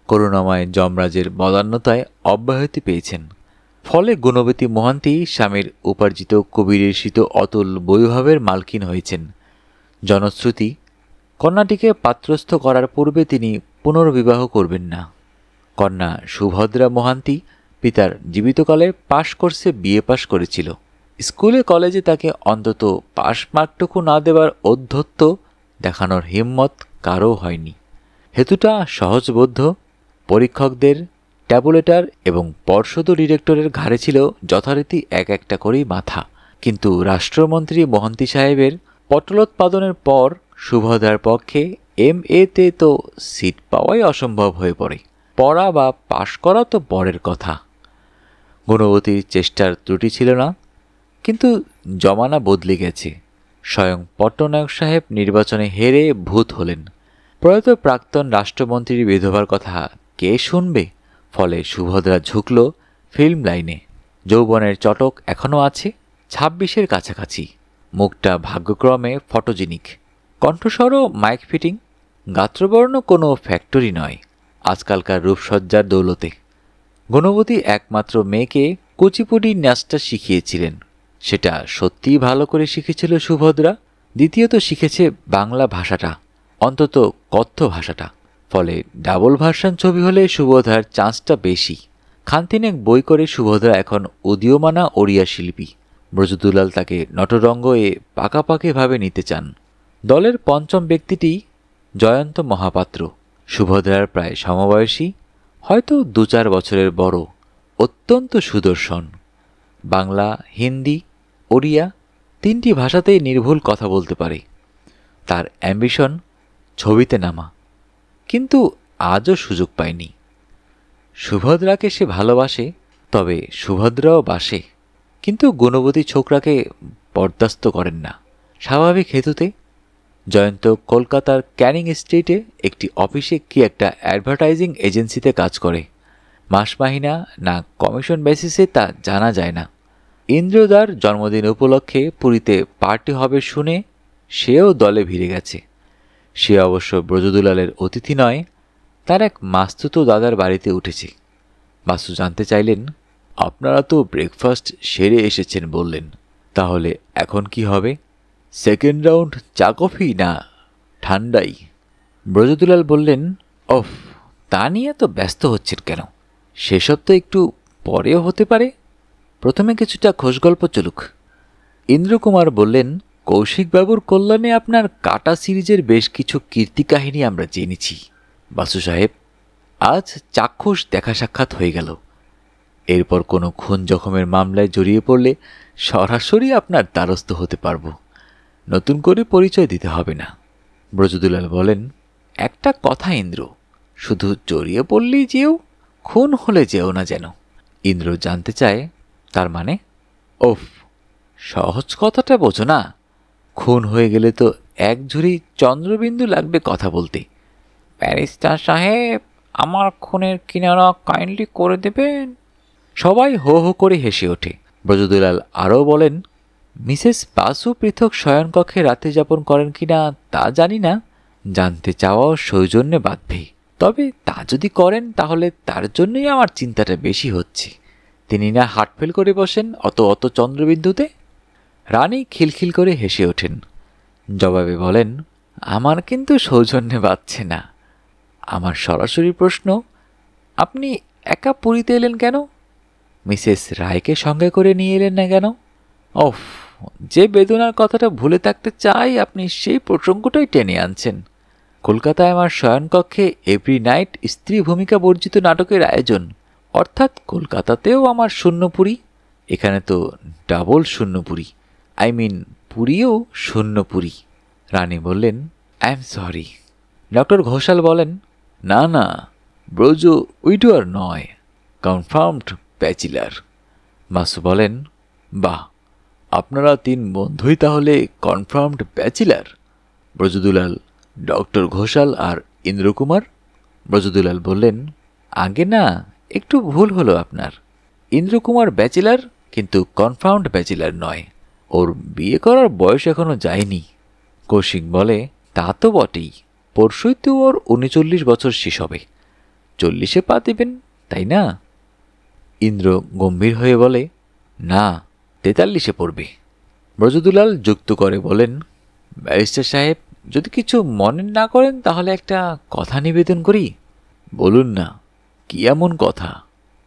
A: করুণাময় যমরাজের বদান্যতায় অব্যাহতি পেয়েছেন। ফলে গুণবতী মোহান্তি স্বামীর উপার্জিত কবিরেষিত অতুল বৈভবের মালকিন হয়েছেন। জনশ্রুতি, কন্যাটিকে পাত্রস্থ করার পূর্বে তিনি পুনর্বিবাহ করবেন না। কন্যা সুভদ্রা মোহান্তি পিতার জীবিতকালে পাশ কোর্সে বিএ পাশ করেছিল। স্কুলে কলেজে তাকে অন্তত পাশ মার্কটুকু না দেবার ঔদ্ধত্য দেখানোর হিম্মত কারও হয়নি। হেতুটা সহজবোধ্য। পরীক্ষকদের, ট্যাবুলেটার এবং পর্ষদ ডিরেক্টরের ঘাড়ে ছিল যথারীতি এক একটা করেই মাথা। কিন্তু রাষ্ট্রমন্ত্রী মোহান্তি সাহেবের পটলোৎপাদনের পর সুভদ্রার পক্ষে MA-তে তো সিট পাওয়াই অসম্ভব হয়ে পড়ে। পড়া বা পাশ করা তো পরের কথা। গুণবতীর চেষ্টার ত্রুটি ছিল না, কিন্তু জমানা বদলে গেছে। স্বয়ং পট্টনায়ক সাহেব নির্বাচনে হেরে ভূত হলেন। প্রয়াত প্রাক্তন রাষ্ট্রমন্ত্রীর বিধবার কথা কে শুনবে? ফলে সুভদ্রা ঝুঁকল ফিল্ম লাইনে। যৌবনের চটক এখনও আছে, 26-এর কাছাকাছি। মুখটা ভাগ্যক্রমে ফটোজেনিক, কণ্ঠস্বরও মাইক ফিটিং। গাত্রবর্ণ কোনো ফ্যাক্টরি নয় আজকালকার রূপসজ্জার দৌলতে। গুণবতী একমাত্র মেয়েকে কুচিপুড়ি নাচটা শিখিয়েছিলেন। সেটা সত্যিই ভালো করে শিখেছিল সুভদ্রা। দ্বিতীয়ত শিখেছে বাংলা ভাষাটা, অন্তত কথ্য ভাষাটা। ফলে ডাবল ভার্সন ছবি হলে সুভদ্রার চান্সটা বেশি। খানতিনেক বই করে সুভদ্রা এখন উদীয়মানা ওড়িয়া শিল্পী। ব্রজদুলাল তাকে নটরঙ্গ এ পাকাপাকিভাবে নিতে চান। দলের পঞ্চম ব্যক্তিটি জয়ন্ত মহাপাত্র, সুভদ্রার প্রায় সমবয়সী, হয়তো 2-4 বছরের বড়, অত্যন্ত সুদর্শন। বাংলা, হিন্দি, ওড়িয়া 3টি ভাষাতেই নির্ভুল কথা বলতে পারে। তার অ্যাম্বিশন ছবিতে নামা, কিন্তু আজও সুযোগ পায়নি। সুভদ্রাকে সে ভালোবাসে, তবে সুভদ্রাও বাসে, কিন্তু গুণবতী ছোকরাকে বরদাস্ত করেন না স্বাভাবিক হেতুতে। জয়ন্ত কলকাতার ক্যানিং স্ট্রিটে একটি অফিসে কি একটা অ্যাডভার্টাইজিং এজেন্সিতে কাজ করে। মাস মাহিনা না কমিশন বেসিসে তা জানা যায় না। ইন্দ্রদার জন্মদিন উপলক্ষে পুরীতে পার্টি হবে শুনে সেও দলে ভিড়ে গেছে। সে অবশ্য ব্রজদুলালের অতিথি নয়, তার এক মাস্তুতো দাদার বাড়িতে উঠেছে। বাসু জানতে চাইলেন, আপনারা তো ব্রেকফাস্ট সেরে এসেছেন বললেন, তাহলে এখন কি হবে? সেকেন্ড রাউন্ড চা কফি না ঠান্ডাই? ব্রজদুলাল বললেন, ওফ, তা নিয়ে তো ব্যস্ত হচ্ছেন কেন? সেসব তো একটু পরেও হতে পারে, প্রথমে কিছুটা খোশগল্প চলুক। ইন্দ্রকুমার বললেন, কৌশিকবাবুর কল্যাণে আপনার কাটা সিরিজের বেশ কিছু কীর্তিকাহিনী আমরা জেনেছি বাসু সাহেব। আজ চাক্ষুষ দেখা সাক্ষাৎ হয়ে গেল। এরপর কোনো খুন জখমের মামলায় জড়িয়ে পড়লে সরাসরি আপনার দ্বারস্থ হতে পারব, নতুন করে পরিচয় দিতে হবে না। ব্রজদুলাল বলেন, একটা কথা ইন্দ্র, শুধু জড়িয়ে পড়লেই যেও, খুন হলে যেও না যেন। ইন্দ্র জানতে চায়, তার মানে? ওফ, সহজ কথাটা বোঝো না। খুন হয়ে গেলে তো এক ঝুড়ি চন্দ্রবিন্দু লাগবে কথা বলতে। ব্যারিস্টার সাহেব, আমার খুনের কিনারা কাইন্ডলি করে দেবেন। সবাই হো হো করে হেসে ওঠে। ব্রজদুলাল আরও বলেন, মিসেস বাসু পৃথক শয়নকক্ষে রাতে যাপন করেন কিনা তা জানি না, জানতে চাওয়াও সৌজন্যে বাঁধবে। তবে তা যদি করেন তাহলে তার জন্যই আমার চিন্তাটা বেশি হচ্ছে। তিনি না হার্টফেল করে বসেন অত অত চন্দ্রবিন্দুতে। রানী খিলখিল করে হেসে ওঠেন। জবাবে বলেন, আমার কিন্তু সৌজন্যে বাঁধছে না। আমার সরাসরি প্রশ্ন, আপনি একা পুরীতে এলেন কেন? মিসেস রায়কে সঙ্গে করে নিয়ে এলেন না কেন? ওফ, যে বেদনার কথাটা ভুলে থাকতে চাই আপনি সেই প্রসঙ্গটাই টেনে আনছেন। কলকাতায় আমার শয়নকক্ষে এভরি নাইট স্ত্রী ভূমিকা বর্জিত নাটকের আয়োজন, অর্থাৎ কলকাতাতেও আমার শূন্যপুরী, এখানে তো ডাবল শূন্যপুরী, আই মিন পুরীও শূন্যপুরী। রানী বললেন, I am sorry. Doctor Ghoshal বলেন, না না, ব্রজ উইডোয়ার নয়, কনফার্মড ব্যাচিলার। বাসু বলেন, বাহ, আপনারা 3 বন্ধুই তাহলে কনফার্মড ব্যাচিলার? ব্রজদুলাল, ডক্টর ঘোষাল আর ইন্দ্রকুমার? ব্রজদুলাল বললেন, আগে না, একটু ভুল হলো আপনার। ইন্দ্রকুমার ব্যাচিলার, কিন্তু কনফার্মড ব্যাচিলার নয়। ওর বিয়ে করার বয়স এখনো যায়নি। কৌশিক বলে, তা তো বটেই, পরশুই তো ওর 39 বছর শেষ হবে। 40-এ পা দেবেন, তাই না? ইন্দ্র গম্ভীর হয়ে বলে, না, 43-এ পড়বে। ব্রজদুলাল যুক্ত করে বলেন, ব্যারিস্টার সাহেব, যদি কিছু মনে না করেন তাহলে একটা কথা নিবেদন করি। বলুন না, কি এমন কথা?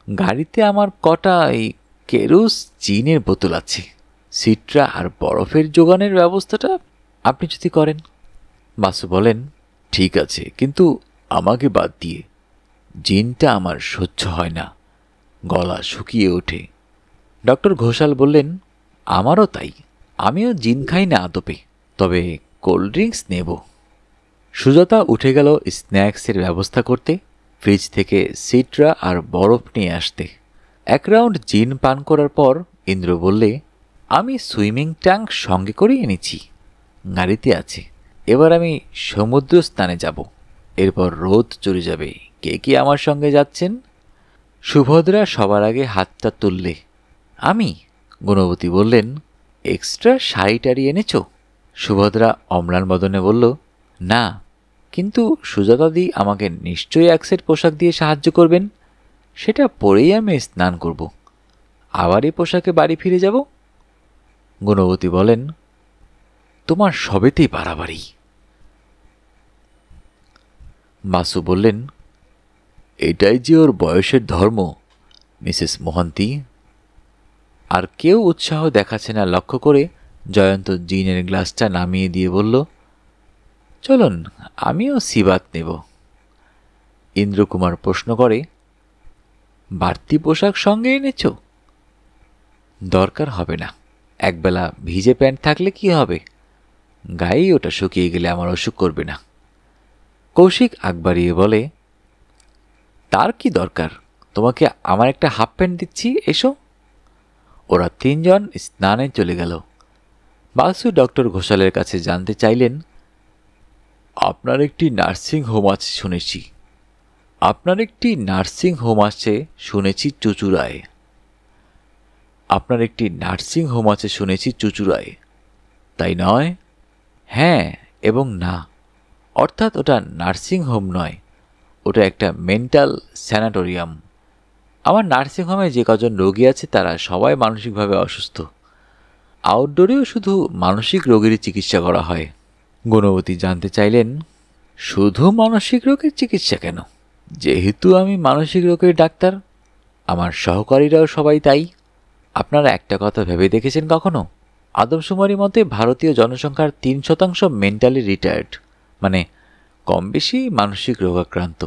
A: গাড়িতে আমার কটা এই কেরোস চিনের বোতল আছে, সিট্রা আর বরফের জোগানের ব্যবস্থাটা আপনি যদি করেন। বাসু বলেন, ঠিক আছে, কিন্তু আমাকে বাদ দিয়ে। জিনটা আমার সহ্য হয় না, গলা শুকিয়ে ওঠে। ডক্টর ঘোষাল বললেন, আমারও তাই। আমিও জিন খাই না আদপে, তবে কোল্ড ড্রিঙ্কস নেব। সুজাতা উঠে গেল স্ন্যাক্সের ব্যবস্থা করতে, ফ্রিজ থেকে সিট্রা আর বরফ নিয়ে আসতে। 1 রাউন্ড জিন পান করার পর ইন্দ্র বললে, আমি সুইমিং ট্যাঙ্ক সঙ্গে করে এনেছি, গাড়িতে আছে। এবার আমি সমুদ্র স্নানে যাব, এরপর রোদ চলে যাবে। কে কে আমার সঙ্গে যাচ্ছেন? সুভদ্রা সবার আগে হাতটা তুললে। আমি? গুণবতী বললেন, এক্সট্রা শাড়ি টাড়ি এনেছ? সুভদ্রা অম্লান বদনে বলল, না, কিন্তু সুজাতাদি আমাকে নিশ্চয়ই 1 সেট পোশাক দিয়ে সাহায্য করবেন। সেটা পরেই আমি স্নান করব, আবার এই পোশাকে বাড়ি ফিরে যাব। গুণবতী বলেন, তোমার সবেতেই বাড়াবাড়ি। বাসু বললেন, এটাই যে ওর বয়সের ধর্ম, মিসেস মোহান্তি। আর কেউ উৎসাহ দেখাচ্ছে না লক্ষ্য করে জয়ন্ত জিনের গ্লাসটা নামিয়ে দিয়ে বলল, চলুন, আমিও সিবাত নেব। ইন্দ্রকুমার প্রশ্ন করে, বাড়তি পোশাক সঙ্গে এনেছ? দরকার হবে না, একবেলা ভিজে প্যান্ট থাকলে কি হবে, গায়েই ওটা শুকিয়ে গেলে আমার অসুখ করবে না। কৌশিক আগ বাড়িয়ে বলে, তার কি দরকার, তোমাকে আমার একটা হাফ প্যান্ট দিচ্ছি, এসো। ওরা 3 জন স্নানে চলে গেল। বাসু ডক্টর ঘোষালের কাছে জানতে চাইলেন, আপনার একটি নার্সিং হোম আছে শুনেছি। আপনার একটি নার্সিং হোম আছে শুনেছি চুচুড়ায়। আপনার একটি নার্সিং হোম আছে শুনেছি চুচুড়ায়, তাই নয়? হ্যাঁ এবং না, অর্থাৎ ওটা নার্সিং হোম নয়, ওটা একটা মেন্টাল স্যানাটোরিয়াম। আমার নার্সিং হোমে যে কজন রোগী আছে তারা সবাই মানসিকভাবে অসুস্থ। আউটডোরেও শুধু মানসিক রোগেরই চিকিৎসা করা হয়। গুণবতী জানতে চাইলেন, শুধু মানসিক রোগের চিকিৎসা কেন? যেহেতু আমি মানসিক রোগের ডাক্তার, আমার সহকারীরাও সবাই তাই। আপনারা একটা কথা ভেবে দেখেছেন কখনো? আদমশুমারি মতে ভারতীয় জনসংখ্যার 3% মেন্টালি রিটায়ার্ড, মানে কম বেশি মানসিক রোগাক্রান্ত,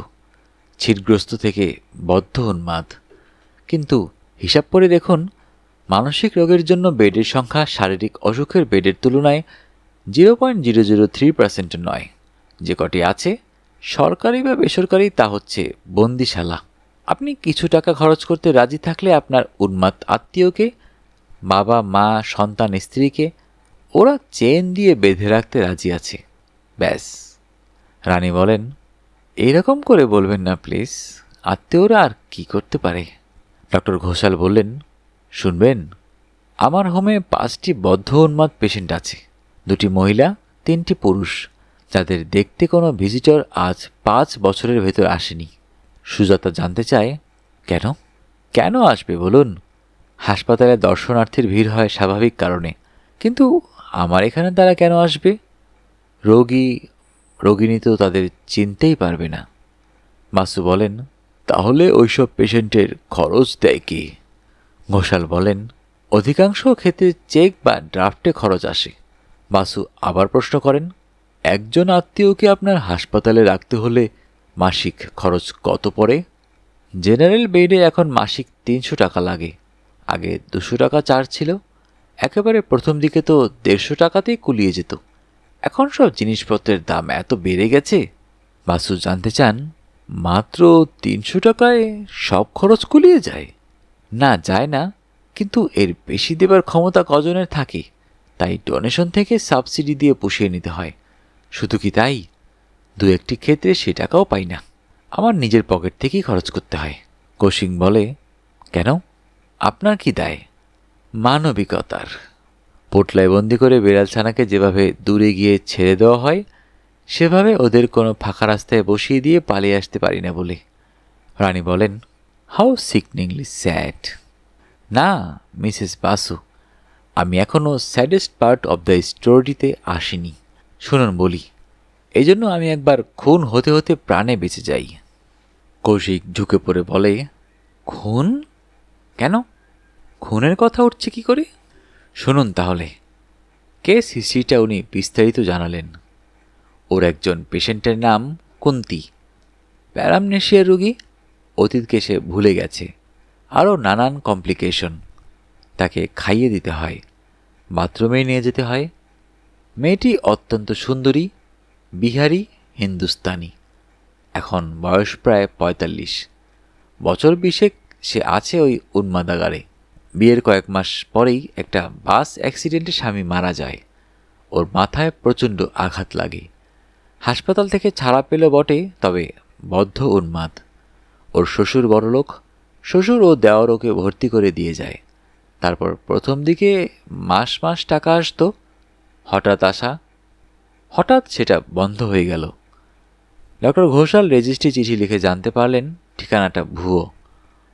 A: ছিটগ্রস্ত থেকে বদ্ধ উন্মাদ। কিন্তু হিসাব করে দেখুন, মানসিক রোগের জন্য বেডের সংখ্যা শারীরিক অসুখের বেডের তুলনায় 0.003% নয়। যে কটি আছে, সরকারি বা বেসরকারি, তা হচ্ছে বন্দিশালা। আপনি কিছু টাকা খরচ করতে রাজি থাকলে আপনার উন্মাদ আত্মীয়কে বাবা মা সন্তান স্ত্রীকে ওরা চেন দিয়ে বেঁধে রাখতে রাজি আছে, ব্যাস। রানী বলেন, এরকম করে বলবেন না প্লিজ, আত্মীয়রা আর কি করতে পারে। ডক্টর ঘোষাল বললেন, শুনবেন, আমার হোমে 5টি বদ্ধ উন্মাদ পেশেন্ট আছে, 2টি মহিলা 3টি পুরুষ, যাদের দেখতে কোনো ভিজিটর আজ 5 বছরের ভেতর আসেনি। সুজাতা জানতে চায়, কেন? কেন আসবে বলুন? হাসপাতালে দর্শনার্থীর ভিড় হয় স্বাভাবিক কারণে, কিন্তু আমার এখানে তারা কেন আসবে? রোগিণী তো তাদের চিনতেই পারবে না। বাসু বলেন, তাহলে ওইসব পেশেন্টের খরচ দেয় কে? ঘোষাল বলেন, অধিকাংশ ক্ষেত্রে চেক বা ড্রাফটে খরচ আসে। বাসু আবার প্রশ্ন করেন, একজন আত্মীয়কে আপনার হাসপাতালে রাখতে হলে মাসিক খরচ কত পড়ে? জেনারেল বেডে এখন মাসিক 300 টাকা লাগে, আগে 200 টাকা চার্জ ছিল। একেবারে প্রথম দিকে তো 150 টাকাতেই কুলিয়ে যেত, এখন সব জিনিসপত্রের দাম এত বেড়ে গেছে। বাসু জানতে চান, মাত্র 300 টাকায় সব খরচ কুলিয়ে যায়? না, যায় না, কিন্তু এর বেশি দেবার ক্ষমতা কজনের থাকে, তাই ডোনেশন থেকে সাবসিডি দিয়ে পুষিয়ে নিতে হয়। শুধু কি তাই, 2-1টি ক্ষেত্রে সে টাকাও পাই না, আমার নিজের পকেট থেকেই খরচ করতে হয়। কোশিং বলে, কেন, আপনার কি দায়? মানবিকতার। পোটলায় বন্দি করে বিড়ালছানাকে যেভাবে দূরে গিয়ে ছেড়ে দেওয়া হয়, সেভাবে ওদের কোনো ফাঁকা রাস্তায় বসিয়ে দিয়ে পালিয়ে আসতে পারি না বলে। রানী বলেন, হাউ সিকনিংলি স্যাড। না মিসেস বাসু, আমি এখনও স্যাডেস্ট পার্ট অব দ্য স্টোরিতে আসিনি। শুনুন বলি, এই জন্য আমি একবার খুন হতে হতে প্রাণে বেঁচে যাই। কৌশিক ঝুঁকে পড়ে বলে, খুন? কেন, খুনের কথা উঠছে কি করে? শুনুন তাহলে। কেস হিস্ট্রিটা উনি বিস্তারিত জানালেন। ওর একজন পেশেন্টের নাম কুন্তি, প্যারামনেশিয়া রোগী, অতীতকে সে ভুলে গেছে, আরও নানান কমপ্লিকেশন। তাকে খাইয়ে দিতে হয়, বাথরুমে নিয়ে যেতে হয়। মেয়েটি অত্যন্ত সুন্দরী, বিহারি, হিন্দুস্তানি, এখন বয়স প্রায় 45, বছর 20 সে আছে ওই উন্মাদাগারে। বিয়ের কয়েক মাস পরেই একটা বাস অ্যাক্সিডেন্টে স্বামী মারা যায়। ওর মাথায় প্রচণ্ড আঘাত লাগে। হাসপাতাল থেকে ছাড়া পেল বটে, তবে বদ্ধ উন্মাদ। ওর শ্বশুর বড়লোক, শ্বশুর ও দেওয়ার ওকে ভর্তি করে দিয়ে যায়। তারপর প্রথম দিকে মাস মাস টাকা আসতো, হঠাৎ সেটা বন্ধ হয়ে গেল। ডক্টর ঘোষাল রেজিস্ট্রি চিঠি লিখে জানতে পারলেন ঠিকানাটা ভুয়ো,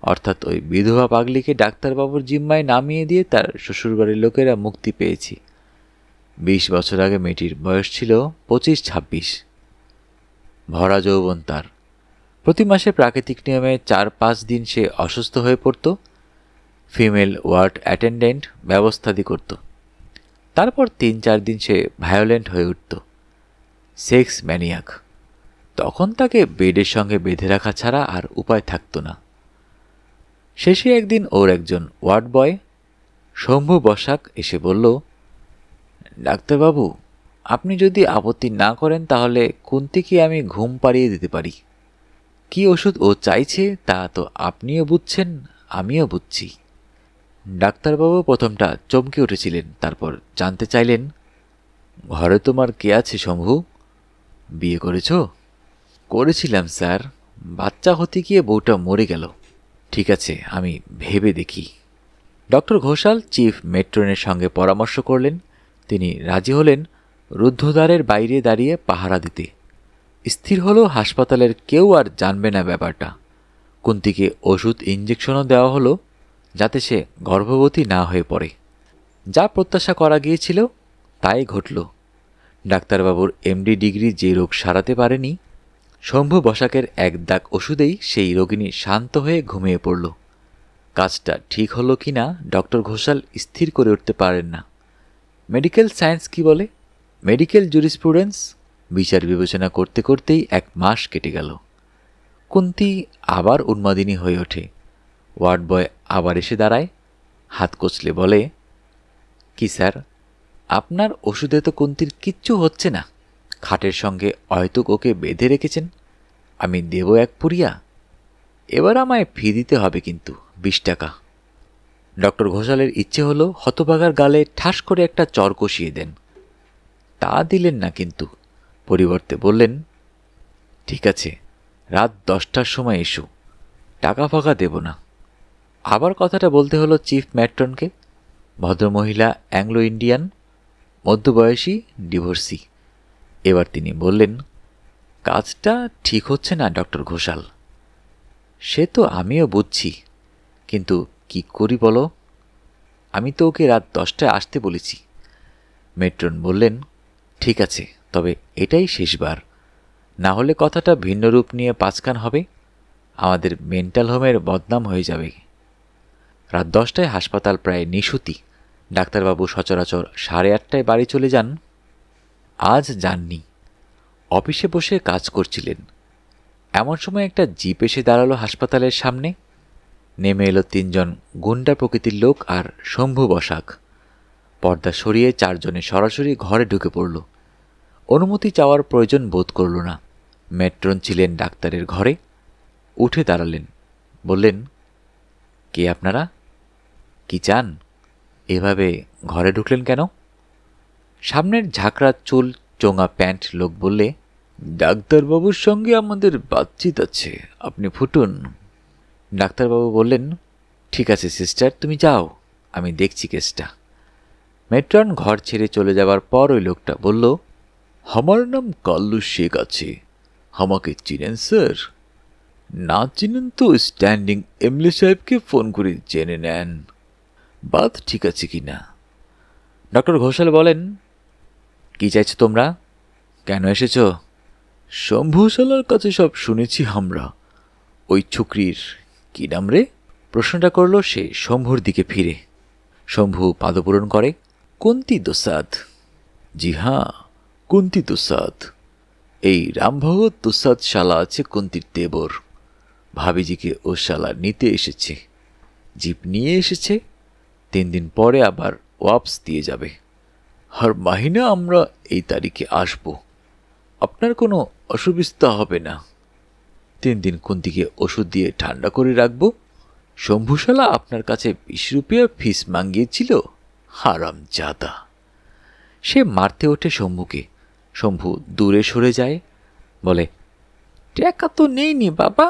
A: অর্থাৎ ওই বিধবা পাগলিকে ডাক্তারবাবুর জিম্মায় নামিয়ে দিয়ে তার শ্বশুরবাড়ির লোকেরা মুক্তি পেয়েছে। 20 বছর আগে মেয়েটির বয়স ছিল 25-26, ভরা যৌবন তার। প্রতি মাসে প্রাকৃতিক নিয়মে 4-5 দিন সে অসুস্থ হয়ে পড়ত। ফিমেল ওয়ার্ড অ্যাটেন্ডেন্ট ব্যবস্থাদি করত। তারপর 3-4 দিন সে ভায়োলেন্ট হয়ে উঠত, সেক্স ম্যানিয়াক। তখন তাকে বেডের সঙ্গে বেঁধে রাখা ছাড়া আর উপায় থাকত না। শেষে একদিন ওর একজন ওয়ার্ড বয় শম্ভু বসাক এসে বলল, ডাক্তারবাবু, আপনি যদি আপত্তি না করেন তাহলে কুন্তিকে আমি ঘুম পাড়িয়ে দিতে পারি। কি ওষুধ ও চাইছে তা তো আপনিও বুঝছেন, আমিও বুঝছি। ডাক্তারবাবু প্রথমটা চমকে উঠেছিলেন, তারপর জানতে চাইলেন, ঘরে তোমার কে আছে শম্ভু? বিয়ে করেছ? করেছিলাম স্যার, বাচ্চা হতে গিয়ে বউটা মরে গেল। ঠিক আছে, আমি ভেবে দেখি। ডক্টর ঘোষাল চিফ মেট্রনের সঙ্গে পরামর্শ করলেন। তিনি রাজি হলেন রুদ্ধদ্বারের বাইরে দাঁড়িয়ে পাহারা দিতে। স্থির হলো হাসপাতালের কেউ আর জানবে না ব্যাপারটা। কুন্তিকে ওষুধ ইঞ্জেকশনও দেওয়া হলো যাতে সে গর্ভবতী না হয়ে পড়ে। যা প্রত্যাশা করা গিয়েছিল তাই ঘটল। ডাক্তারবাবুর এমডি ডিগ্রি যে রোগ সারাতে পারেনি, শম্ভু বসাকের এক দাগ ওষুধেই সেই রোগিণী শান্ত হয়ে ঘুমিয়ে পড়ল। কাজটা ঠিক হলো কি না ডক্টর ঘোষাল স্থির করে উঠতে পারেন না। মেডিকেল সায়েন্স কি বলে, মেডিকেল জুরিসপ্রুডেন্স বিচার বিবেচনা করতে করতেই 1 মাস কেটে গেল। কুন্তি আবার উন্মাদিনী হয়ে ওঠে। ওয়ার্ড বয় আবার এসে দাঁড়ায়, হাত কচলে বলে, কি স্যার, আপনার ওষুধে তো কুন্তির কিচ্ছু হচ্ছে না। খাটের সঙ্গে অহেতুক ওকে বেঁধে রেখেছেন। আমি দেব 1 পুরিয়া। এবার আমায় ফি দিতে হবে কিন্তু 20 টাকা। ডক্টর ঘোষালের ইচ্ছে হলো হতভাগার গালে ঠাস করে একটা চর কষিয়ে দেন। তা দিলেন না, কিন্তু পরিবর্তে বললেন, ঠিক আছে, রাত 10টার সময় এসো, টাকা ফাঁকা দেব না। আবার কথাটা বলতে হলো চিফ ম্যাট্রনকে। ভদ্রমহিলা অ্যাংলো ইন্ডিয়ান, মধ্যবয়সী, ডিভোর্সি। এবার তিনি বললেন, কাজটা ঠিক হচ্ছে না ডক্টর ঘোষাল। সে তো আমিও বুঝছি, কিন্তু কি করি বলো? আমি তো ওকে রাত 10টায় আসতে বলেছি। মেট্রন বললেন, ঠিক আছে, তবে এটাই শেষবার, না হলে কথাটা ভিন্ন রূপ নিয়ে পাঁচকান হবে, আমাদের মেন্টাল হোমের বদনাম হয়ে যাবে। রাত 10টায় হাসপাতাল প্রায় নিশুতি। ডাক্তারবাবু সচরাচর 8:30টায় বাড়ি চলে যান। আজ যাননি, অফিসে বসে কাজ করছিলেন। এমন সময় একটা জিপ এসে দাঁড়ালো হাসপাতালের সামনে। নেমে এলো 3জন গুন্ডা প্রকৃতির লোক আর শম্ভু বসাক। পর্দা সরিয়ে 4জনে সরাসরি ঘরে ঢুকে পড়ল। অনুমতি চাওয়ার প্রয়োজন বোধ করল না। মেট্রন ছিলেন ডাক্তারের ঘরে। উঠে দাঁড়ালেন, বললেন, কে আপনারা? কি চান? এভাবে ঘরে ঢুকলেন কেন? সামনের ঝাঁকড়া চুল, চোঙা প্যান্ট লোক বললে, ডাক্তারবাবুর সঙ্গে আমাদের বাতচিত আছে, আপনি ফুটুন। ডাক্তারবাবু বললেন, ঠিক আছে সিস্টার, তুমি যাও, আমি দেখছি কেসটা। মেট্রন ঘর ছেড়ে চলে যাবার পর ওই লোকটা বলল, আমার নাম কাল্লু শেখ আছে, আমাকে চিনেন স্যার? না চিনেন তো স্ট্যান্ডিং এমএলএ সাহেবকে ফোন করে জেনে নেন বাত ঠিক আছে কি না। ডক্টর ঘোষাল বলেন, কি চাইছো তোমরা? কেন এসেছ? শম্ভুশালার কাছে সব শুনেছি আমরা। ওই ছুকরির কি নাম রে? প্রশ্নটা করল সে শম্ভুর দিকে ফিরে। শম্ভু পাদপূরণ করে, কুন্তি দুসাদ। জি হ্যাঁ, কুন্তি দুসাদ। এই রামভগত দুসাদ শালা আছে কুন্তির দেবর। ভাবিজিকে ও শালা নিতে এসেছে, জিপ নিয়ে এসেছে। 3 দিন পরে আবার ওয়াপস দিয়ে যাবে। হর মাহিনা আমরা এই তারিখে আসব, আপনার কোনো অসুবিধা হবে না। 3 দিন কুন্তিকে ওষুধ দিয়ে ঠান্ডা করে রাখব। শম্ভুশালা আপনার কাছে 20 রুপিয়া ফিস মাঙ্গিয়েছিল, হারামজাদা। সে মারতে ওঠে শম্ভুকে। শম্ভু দূরে সরে যায়, বলে, টাকা তো নেইনি বাবা,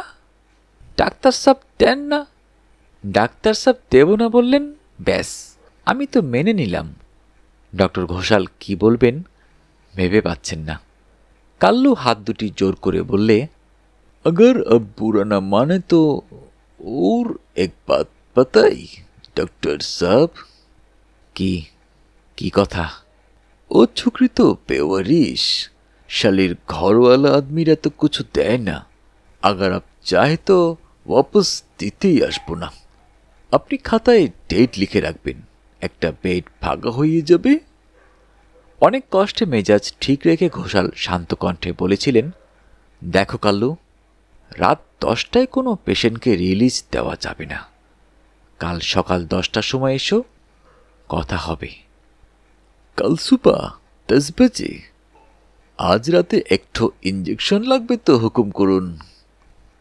A: ডাক্তার সাহেব দেন না। ডাক্তার সাহেব দেব না বললেন, ব্যাস আমি তো মেনে নিলাম। ডক্টর ঘোষাল কি বলবেন ভেবে পাচ্ছেন না। কাল্লু হাত দুটি জোর করে বললে, अगर अब बुरा न माने तो और एक बात बताई डॉक्टर साहब। की কথা? ও ছুকরি তো बेवरिश, শালির ঘরওয়ালা আদমিরা তো কিছু দেয় না। अगर आप चाहे तो वापस দিতেই আসবো না। আপনি খাতায় ডেট লিখে রাখবেন, একটা বেড ভাগা হয়ে যাবে। অনেক কষ্টে মেজাজ ঠিক রেখে ঘোষাল শান্ত কণ্ঠে বলেছিলেন, দেখো কাল্লু, রাত 10টায় কোনো পেশেন্টকে রিলিজ দেওয়া যাবে না। কাল সকাল 10টার সময় এসো, কথা হবে। কাল সুপা 10 বাজে? আজ রাতে একটু ইঞ্জেকশন লাগবে তো হুকুম করুন।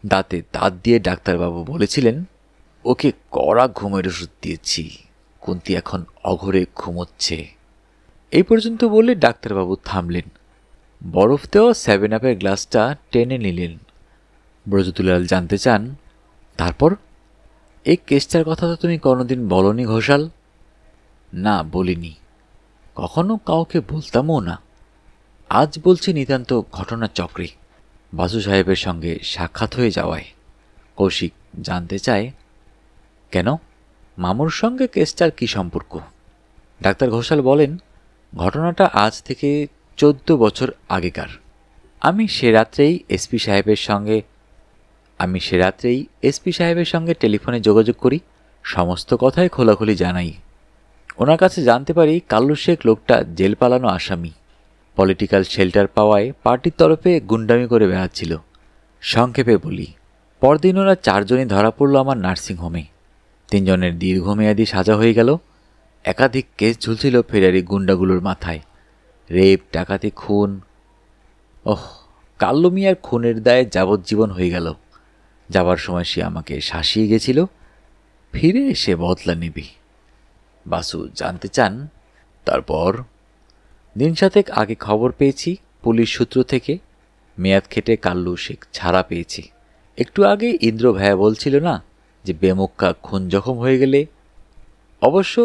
A: দাঁতে দাঁত দিয়ে ডাক্তারবাবু বলেছিলেন, ওকে কড়া ঘুমের ওষুধ দিয়েছি, কুন্তি এখন অঘরে ঘুমোচ্ছে। এই পর্যন্ত বলে ডাক্তারবাবু থামলেন। বরফ দেওয়া 7 আপের গ্লাসটা টেনে নিলেন। ব্রজতুলাল জানতে চান, তারপর? এই কেসটার কথা তো তুমি কোনোদিন বলনি ঘোষাল। না, বলিনি, কখনো কাউকে বলতামও না। আজ বলছি নিতান্ত ঘটনা চক্রে, বাসু সাহেবের সঙ্গে সাক্ষাৎ হয়ে যাওয়ায়। কৌশিক জানতে চায়, কেন, মামুর সঙ্গে কেসটার কি সম্পর্ক? ডাক্তার ঘোষাল বলেন, ঘটনাটা আজ থেকে 14 বছর আগেকার। আমি সে রাত্রেই এসপি সাহেবের সঙ্গে টেলিফোনে যোগাযোগ করি, সমস্ত কথাই খোলাখুলি জানাই। ওনার কাছে জানতে পারি কাল্লু শেখ লোকটা জেল পালানো আসামি, পলিটিক্যাল শেল্টার পাওয়ায় পার্টির তরফে গুন্ডামি করে বেড়াচ্ছিল। সংক্ষেপে বলি, পরদিন ওরা 4 জনই ধরা পড়ল আমার নার্সিংহোমে। 3 জনের দীর্ঘমেয়াদী সাজা হয়ে গেল। একাধিক কেস ঝুলছিল ফেরারি গুন্ডাগুলোর মাথায়, রেপ, ডাকাতি, খুন। কাল্লু মিয়ার খুনের দায়ে যাবজ্জীবন হয়ে গেল। যাবার সময় সে আমাকে শাসিয়ে গেছিল। ফিরে এসে বদলা নেবে। বাসু জানতে চান, তারপর? দিন 7 আগে খবর পেয়েছি পুলিশ সূত্র থেকে, মেয়াদ খেটে কাল্লু শেখ ছাড়া পেয়েছে। একটু আগে ইন্দ্র ভাইয়া বলছিল না যে বেমক্কা খুন জখম হয়ে গেলে? অবশ্য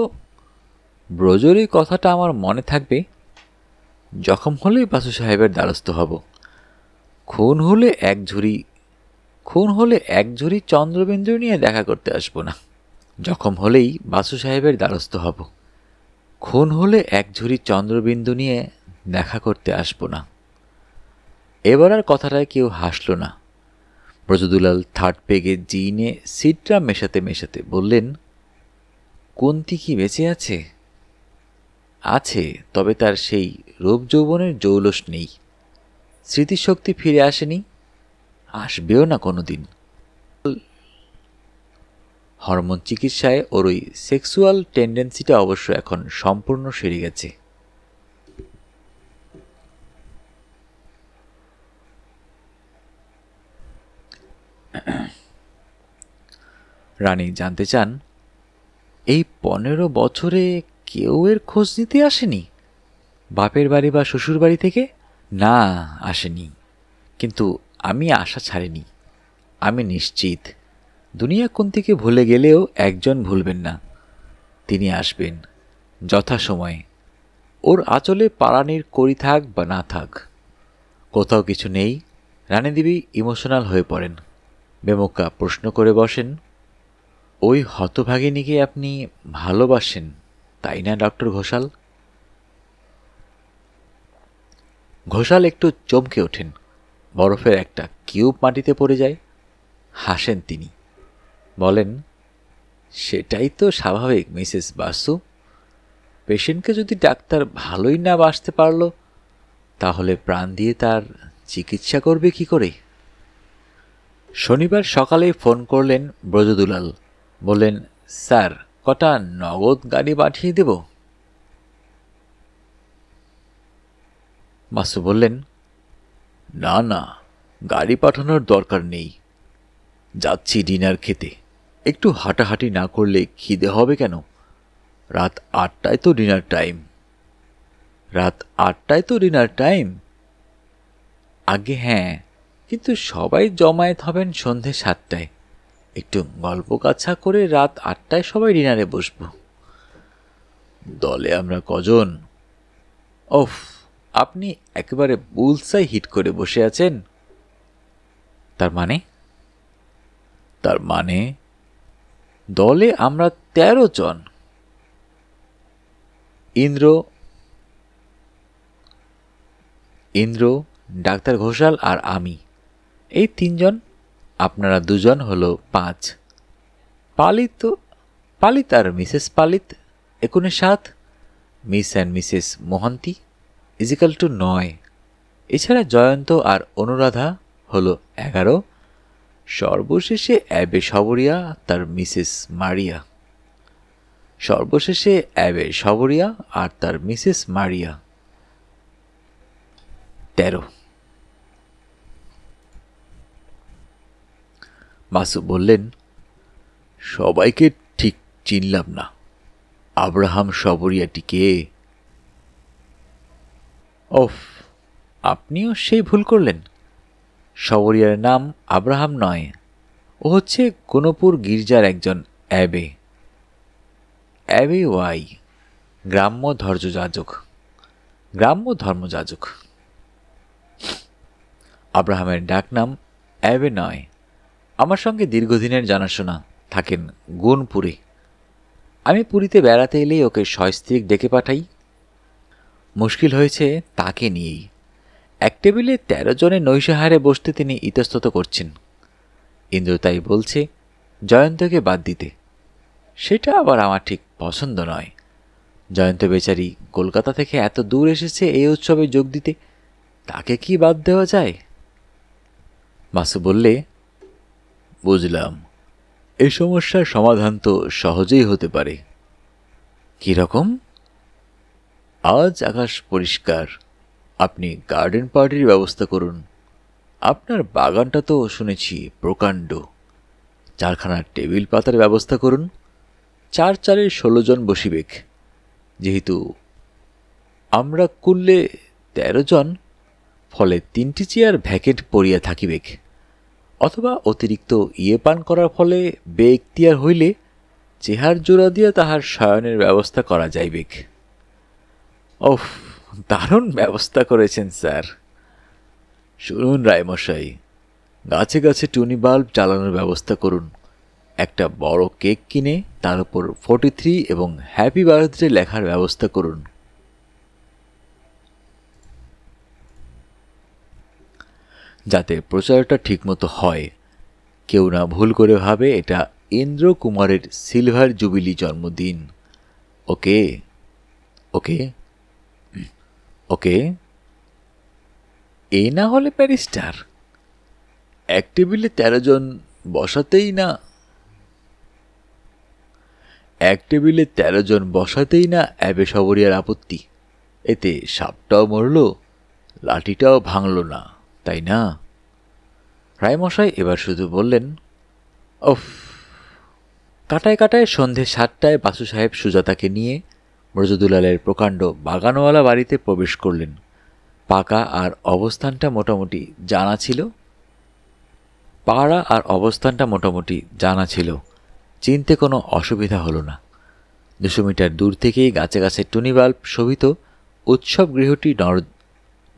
A: ব্রজর এই কথাটা আমার মনে থাকবে। জখম হলেই বাসু সাহেবের দ্বারস্থ হব। খুন হলে এক ঝুড়ি চন্দ্রবিন্দু নিয়ে দেখা করতে আসবো না। জখম হলেই বাসু সাহেবের দ্বারস্থ হব। খুন হলে এক ঝুড়ি চন্দ্রবিন্দু নিয়ে দেখা করতে আসবো না। এবার আর কথাটায় কেউ হাসল না। ব্রজদুলাল থার্ড পেগে জিনে সিটটা মেশাতে মেশাতে বললেন, কুন্তি কি বেঁচে আছে? আছে, তবে তার সেই রূপ যৌবনের জৌলস নেই। স্মৃতিশক্তি ফিরে আসেনি, আসবেও না কোনোদিন। হরমোন চিকিৎসায় ওর ওই সেক্সুয়াল টেন্ডেন্সিটা অবশ্য এখন সম্পূর্ণ সেরে গেছে। রানী জানতে চান, এই 15 বছরে কেউ এর খোঁজ নিতে আসেনি? বাপের বাড়ি বা শ্বশুর বাড়ি থেকে? না, আসেনি। কিন্তু আমি আশা ছাড়িনি। আমি নিশ্চিত দুনিয়া কুন্তিকে ভুলে গেলেও একজন ভুলবেন না, তিনি আসবেন যথাসময়ে। ওর আঁচলে পারানির কড়ি থাক বা না থাক, কোথাও কিছু নেই। রানীদেবী ইমোশনাল হয়ে পড়েন। বেমক্কা প্রশ্ন করে বসেন, ওই হতভাগিনীকে আপনি ভালোবাসেন তাই না ডক্টর ঘোষাল? ঘোষাল একটু চমকে ওঠেন। বরফের একটা কিউব মাটিতে পড়ে যায়। হাসেন তিনি, বলেন, সেটাই তো স্বাভাবিক মিসেস বাসু। পেশেন্টকে যদি ডাক্তার ভালোই না বাসতে পারল, তাহলে প্রাণ দিয়ে তার চিকিৎসা করবে কি করে? শনিবার সকালেই ফোন করলেন ব্রজদুলাল। বললেন, স্যার, কটা নগদ গাড়ি পাঠিয়ে দেব? বাসু বললেন, না না, গাড়ি পাঠানোর দরকার নেই। যাচ্ছি ডিনার খেতে। একটু হাঁটাহাঁটি না করলে খিদে হবে কেন? রাত 8টায় তো ডিনার টাইম। আগে হ্যাঁ, কিন্তু সবাই জমায়েত হবেন সন্ধে 7টায়। একটু গল্প কাছা করে রাত 8টায় সবাই ডিনারে বসব। দলে আমরা কজন? ওফ, আপনি একেবারে বুলসাই হিট করে বসে আছেন। তার মানে দলে আমরা 13 জন। ইন্দ্র, ডাক্তার ঘোষাল আর আমি, এই 3 জন। আপনারা 2 জন, হলো 5। পালিত আর Mrs Palit 19-7। Miss and Mrs Mohanty equal to 9। এছাড়া জয়ন্ত আর অনুরাধা হলো 11। সর্বশেষে অ্যাবে সবরিয়া তার মিসেস মারিয়া 13। বাসু বললেন, সবাইকে ঠিক চিনলাম না। আব্রাহাম সবরিয়াটি কে? ওফ, আপনিও সেই ভুল করলেন। সবরিয়ার নাম আব্রাহাম নয়, ও হচ্ছে গুণপুর গির্জার একজন অ্যাবে ওয়াই, গ্রাম্য ধর্মযাজক। আব্রাহামের ডাক নাম অ্যাবে নয়। আমার সঙ্গে দীর্ঘদিনের জানাশোনা, থাকেন গুণপুরে। আমি পুরীতে বেড়াতে এলেই ওকে সস্ত্রীক ডেকে পাঠাই। মুশকিল হয়েছে তাকে নিয়েই। এক টেবিলে 13 জনের নৈশাহারে বসতে তিনি ইতস্তত করছেন। ইন্দ্র তাই বলছে জয়ন্তকে বাদ দিতে। সেটা আবার আমার ঠিক পছন্দ নয়। জয়ন্ত বেচারি কলকাতা থেকে এত দূর এসেছে এই উৎসবে যোগ দিতে, তাকে কি বাদ দেওয়া যায়? বাসু বললে, বুঝলাম, এ সমস্যার সমাধান তো সহজেই হতে পারে। কিরকম? আজ আকাশ পরিষ্কার, আপনি গার্ডেন পার্টির ব্যবস্থা করুন। আপনার বাগানটা তো শুনেছি প্রকাণ্ড। 4খানা টেবিল পাতার ব্যবস্থা করুন। 4 16 জন বসিবেক। যেহেতু আমরা কুললে 13 জন, ফলে 3টি চেয়ার ভ্যাকেন্ট পড়িয়া থাকিবেক। অথবা অতিরিক্ত পান করার ফলে বেএখতিয়ার হইলে চেহার জোড়া দিয়া তাহার শয়নের ব্যবস্থা করা যাইবেক। ওফ, দারুণ ব্যবস্থা করেছেন স্যার। শুনুন রায়মশাই, গাছে গাছে টুনি বাল্ব জ্বালানোর ব্যবস্থা করুন। একটা বড় কেক কিনে তার উপর 43 এবং হ্যাপি বার্থডে লেখার ব্যবস্থা করুন। যাতে প্রচারটা ঠিকমতো হয়, কেউ না ভুল করে ভাবে এটা ইন্দ্র কুমারের সিলভার জুবিলি জন্মদিন। ওকে ওকে ওকে। এই না হলে ব্যারিস্টার, এক টেবিলে 13 জন বসাতেই না অ্যাবে সবরিয়ার আপত্তি। এতে সাপটাও মরল, লাঠিটাও ভাঙল না, তাই না? রায়মশাই এবার শুধু বললেন, ওফ। কাটায় কাটায় সন্ধে 7টায় বাসু সাহেব সুজাতাকে নিয়ে ব্রজদুলালের প্রকাণ্ড বাগানওয়ালা বাড়িতে প্রবেশ করলেন। পাড়া আর অবস্থানটা মোটামুটি জানা ছিল। চিনতে কোনো অসুবিধা হলো না। 200 মিটার দূর থেকেই গাছে গাছে টুনি বাল্ব শোভিত উৎসব গৃহটি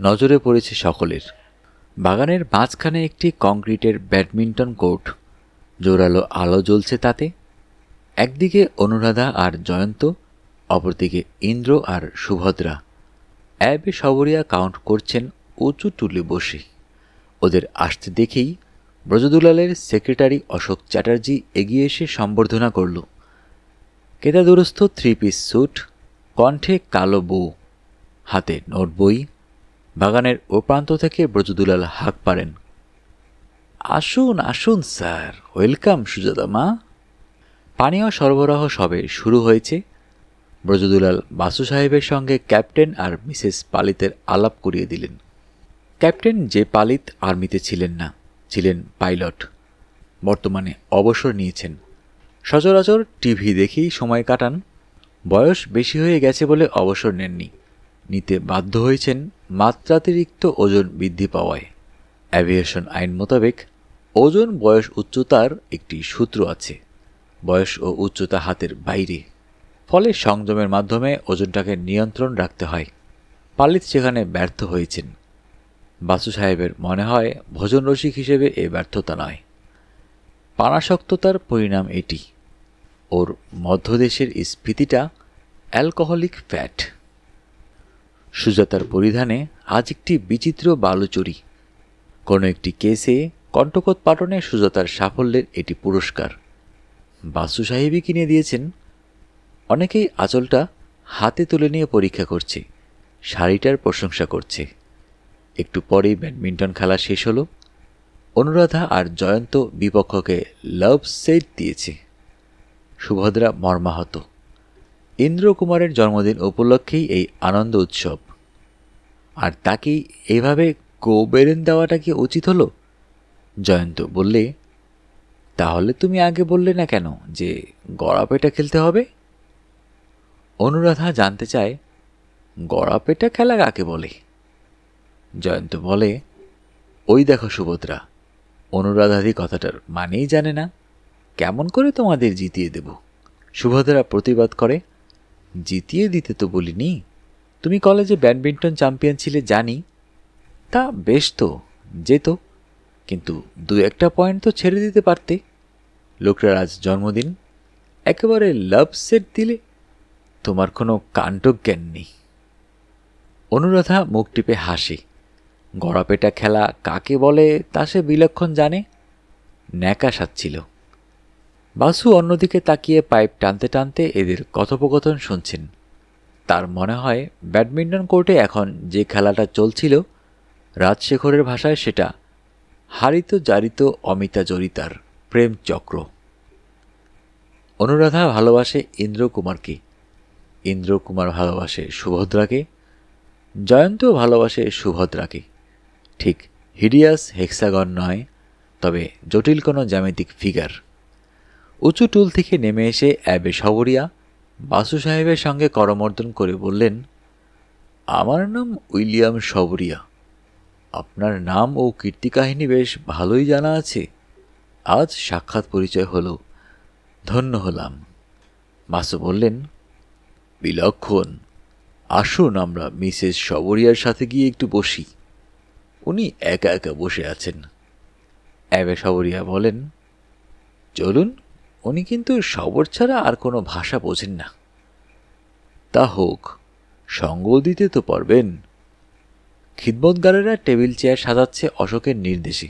A: নজরে পড়েছে সকলের। বাগানের মাঝখানে একটি কংক্রিটের ব্যাডমিন্টন কোর্ট, জোরালো আলো জ্বলছে তাতে। একদিকে অনুরাধা আর জয়ন্ত, অপরদিকে ইন্দ্র আর সুভদ্রা অ্যাবে সবরিয়া কাউন্ট করছেন উঁচু টুলে বসে। ওদের আসতে দেখেই ব্রজদুলালের সেক্রেটারি অশোক চ্যাটার্জি এগিয়ে এসে সম্বর্ধনা করল। কেদাদুরস্থ 3 পিস স্যুট, কণ্ঠে কালো বউ, হাতে নোট বই। বাগানের ও প্রান্ত থেকে ব্রজদুলাল হাঁক পারেন, আসুন আসুন স্যার, ওয়েলকাম সুজাতা মা। পানীয় সরবরাহ সবে শুরু হয়েছে। ব্রজদুলাল বাসু সাহেবের সঙ্গে ক্যাপ্টেন আর মিসেস পালিতের আলাপ করিয়ে দিলেন। ক্যাপ্টেন যে পালিত আর্মিতে ছিলেন না, ছিলেন পাইলট, বর্তমানে অবসর নিয়েছেন। সচরাচর টিভি দেখেই সময় কাটান। বয়স বেশি হয়ে গেছে বলে অবসর নেননি, নিতে বাধ্য হয়েছেন মাত্রাতিরিক্ত ওজন বৃদ্ধি পাওয়ায়। অ্যাভিয়েশন আইন মোতাবেক ওজন বয়স উচ্চতার একটি সূত্র আছে। বয়স ও উচ্চতা হাতের বাইরে, ফলে সংযমের মাধ্যমে ওজনটাকে নিয়ন্ত্রণ রাখতে হয়। পালিত সেখানে ব্যর্থ হয়েছেন। বাসু সাহেবের মনে হয় ভোজন রসিক হিসেবে এ ব্যর্থতা নয়, পানাসক্ততার পরিণাম এটি। ওর মধ্যদেশের স্ফীতিটা অ্যালকোহলিক ফ্যাট। সুজাতার পরিধানে আজ একটি বিচিত্র বালুচরি। কোনো একটি কেসে কণ্ঠকোট পাটনে সুজাতার সাফল্যের এটি পুরস্কার। বাসু সাহেবই কিনে দিয়েছেন। অনেকেই আঁচলটা হাতে তুলে নিয়ে পরীক্ষা করছে, শাড়িটার প্রশংসা করছে। একটু পরেই ব্যাডমিন্টন খেলা শেষ হলো। অনুরাধা আর জয়ন্ত বিপক্ষকে লাভ সেট দিয়েছে। সুভদ্রা মর্মাহত। ইন্দ্রকুমারের জন্মদিন উপলক্ষেই এই আনন্দ উৎসব, আর তাকেই এইভাবে গোবেরেন দেওয়াটা কি উচিত হলো? জয়ন্ত বললে, তাহলে তুমি আগে বললে না কেন যে গড়াপেটা খেলতে হবে? অনুরাধা জানতে চায়, গড়াপেটা খেলা কাকে বলে? জয়ন্ত বলে, ওই দেখো সুভদ্রা, অনুরাধাদি কথাটার মানেই জানে না, কেমন করে তোমাদের জিতিয়ে দেব? সুভদ্রা প্রতিবাদ করে, জিতিয়ে দিতে তো বলিনি, তুমি কলেজে ব্যাডমিন্টন চ্যাম্পিয়ন ছিলে জানি, তা বেশ তো যেত, কিন্তু 2-1 পয়েন্ট তো ছেড়ে দিতে পারতে। লোকটার আজ জন্মদিন, একেবারে লাভ সেট দিলে। তোমার কোনো কাণ্ডজ্ঞান নেই। অনুরাধা মুখ টিপে হাসে। গড়াপেটা খেলা কাকে বলে তা সে বিলক্ষণ জানে। ন্যাকা সাচ্ছিল। বাসু অন্যদিকে তাকিয়ে পাইপ টানতে টানতে এদের কথোপকথন শুনছেন। তার মনে হয় ব্যাডমিন্টন কোর্টে এখন যে খেলাটা চলছিল, রাজশেখরের ভাষায় সেটা হারিত জারিত অমিতা জরিতার প্রেম চক্র। অনুরাধা ভালোবাসে ইন্দ্রকুমারকে, ইন্দ্রকুমার ভালোবাসে সুভদ্রাকে, জয়ন্ত ভালোবাসে সুভদ্রাকে। ঠিক হিডিয়াস হেক্সাগন নয়, তবে জটিল কোনো জ্যামিতিক ফিগার। উঁচু টুল থেকে নেমে এসে অ্যাবে সবরিয়া বাসু সাহেবের সঙ্গে করমর্দন করে বললেন, আমার নাম উইলিয়াম সবরিয়া। আপনার নাম ও কীর্তিকাহিনী বেশ ভালোই জানা আছে। আজ সাক্ষাৎ পরিচয় হলো, ধন্য হলাম। বাসু বললেন, বিলক্ষণ। আসুন আমরা মিসেস সবরিয়ার সাথে গিয়ে একটু বসি। উনি একা একা বসে আছেন। অ্যাবে সবরিয়া বলেন, চলুন। উনি কিন্তু সবর ছাড়া আর কোনো ভাষা বোঝেন না। তা হোক, সঙ্গ দিতে তো পারবেন। খিদমতগারেরা টেবিল চেয়ার সাজাচ্ছে অশোকের নির্দেশে।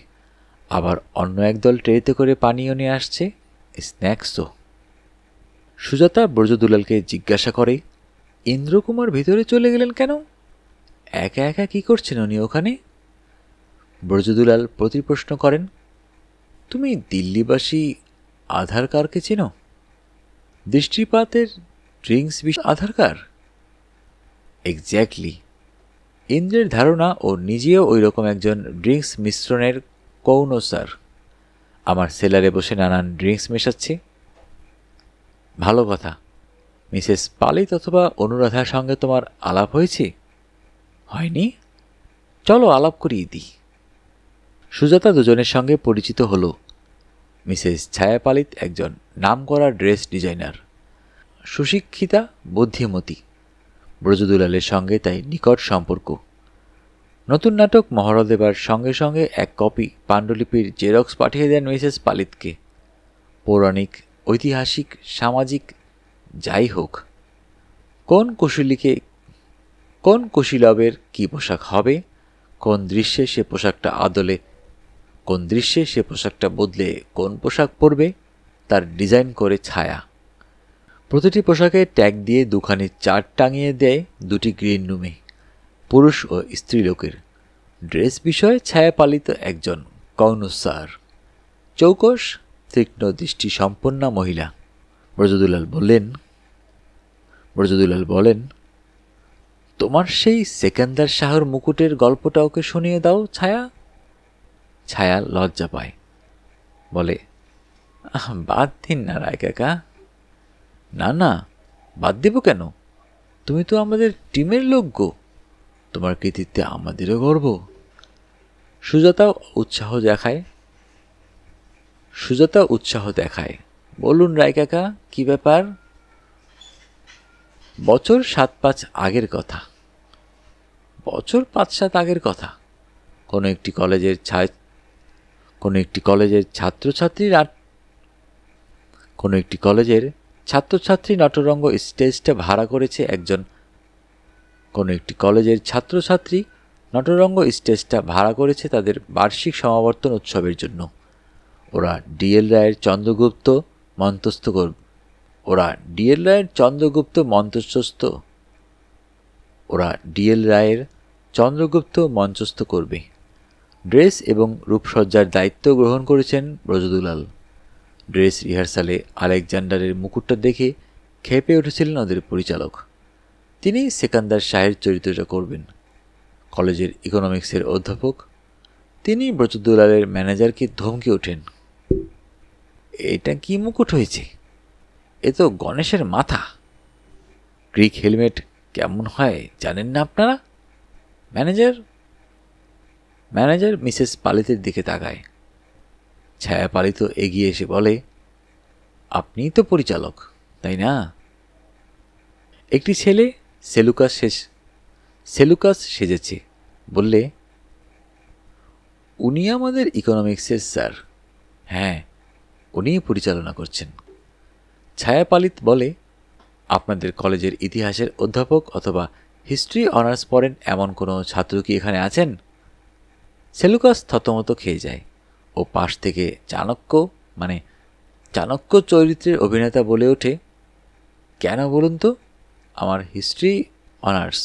A: আবার অন্য একদল ট্রেতে করে পানীয় নিয়ে আসছে, স্ন্যাক্সও। সুজাতা ব্রজদুলালকে জিজ্ঞাসা করে, ইন্দ্রকুমার ভিতরে চলে গেলেন কেন? একা একা কি করছেন উনি ওখানে? ব্রজদুলাল প্রতিপ্রশ্ন করেন, তুমি দিল্লিবাসী আধারকারকে চেনো? দৃষ্টিপাতের ড্রিঙ্কস আধারকার? এক্স্যাক্টলি। ইন্দ্রের ধারণা ও নিজেও ওই রকম একজন ড্রিঙ্কস মিশ্রণের কৌনসার। আমার সেলারে বসে নানান ড্রিঙ্কস মেশাচ্ছে। ভালো কথা। মিসেস পালিত অথবা অনুরাধার সঙ্গে তোমার আলাপ হয়েছে? হয়নি? চলো আলাপ করিয়ে দিই। সুজাতা দুজনের সঙ্গে পরিচিত হল। মিসেস ছায়া পালিত একজন নামকরা ড্রেস ডিজাইনার, সুশিক্ষিতা, বুদ্ধিমতী। ব্রজদুলালের সঙ্গে তাই নিকট সম্পর্ক। নতুন নাটক মহড়া দেবার সঙ্গে সঙ্গে এক কপি পাণ্ডুলিপির জেরক্স পাঠিয়ে দেন মিসেস পালিতকে। পৌরাণিক, ঐতিহাসিক, সামাজিক, যাই হোক, কোন কুশীলবের কী পোশাক হবে, কোন দৃশ্যে সে পোশাকটা বদলে কোন পোশাক পরবে, তার ডিজাইন করে ছায়া। প্রতিটি পোশাকে ট্যাগ দিয়ে দুখানি চার্ট টাঙিয়ে দেয় দুটি গ্রিন রুমে, পুরুষ ও স্ত্রীলোকের। ড্রেস বিষয়ে ছায়াপালিত একজন কৌনসার, চৌকস, তীক্ষ্ণ দৃষ্টি সম্পন্না মহিলা। ব্রজদুলাল বলেন, তোমার সেই সেকেন্দার শাহর মুকুটের গল্পটা ওকে শুনিয়ে দাও ছায়া। ছায়া লজ্জা পায়, বলে, বাদ দিন না রায় কাকা। না, বাদ দেব কেন? তুমি তো আমাদের টিমের লোক গো। তোমার কৃতিত্বে আমাদেরও গর্ব। সুজাতা উৎসাহ দেখায়। বলুন রায় কাকা, কি ব্যাপার? বছর 7-5 আগের কথা। বছর 5-7 আগের কথা। কোনো একটি কলেজের ছাত্রছাত্রী নটরঙ্গ স্টেজটা ভাড়া করেছে তাদের বার্ষিক সমাবর্তন উৎসবের জন্য। ওরা ডিএল রায়ের চন্দ্রগুপ্ত মঞ্চস্থ করবে। ড্রেস এবং রূপসজ্জার দায়িত্ব গ্রহণ করেছেন ব্রজদুলাল। ড্রেস রিহার্সালে আলেকজান্ডারের মুকুটটা দেখে খেপে উঠেছিলেন ওদের পরিচালক। তিনি সেকান্দার শাহের চরিত্রটা করবেন। কলেজের ইকোনমিক্সের অধ্যাপক তিনি ব্রজদুলালের ম্যানেজারকে ধমকে ওঠেন, এটা কি মুকুট হয়েছে? এ তো গণেশের মাথা। গ্রিক হেলমেট কেমন হয় জানেন না আপনারা? ম্যানেজার মিসেস পালিতের দিকে তাকায়। ছায়া পালিত এগিয়ে এসে বলে, আপনিই তো পরিচালক, তাই না? একটি ছেলে সেলুকাস সেজেছে, বললে, উনি আমাদের ইকোনমিক্সের স্যার। হ্যাঁ, উনিই পরিচালনা করছেন। ছায়া পালিত বলে, আপনাদের কলেজের ইতিহাসের অধ্যাপক অথবা হিস্ট্রি অনার্স পড়েন এমন কোনো ছাত্র কি এখানে আছেন? সেলুকাস থতমত খেয়ে যায় ও পাশ থেকে চাণক্য চরিত্রের অভিনেতা বলে ওঠে, কেন বলুন তো? আমার হিস্ট্রি অনার্স।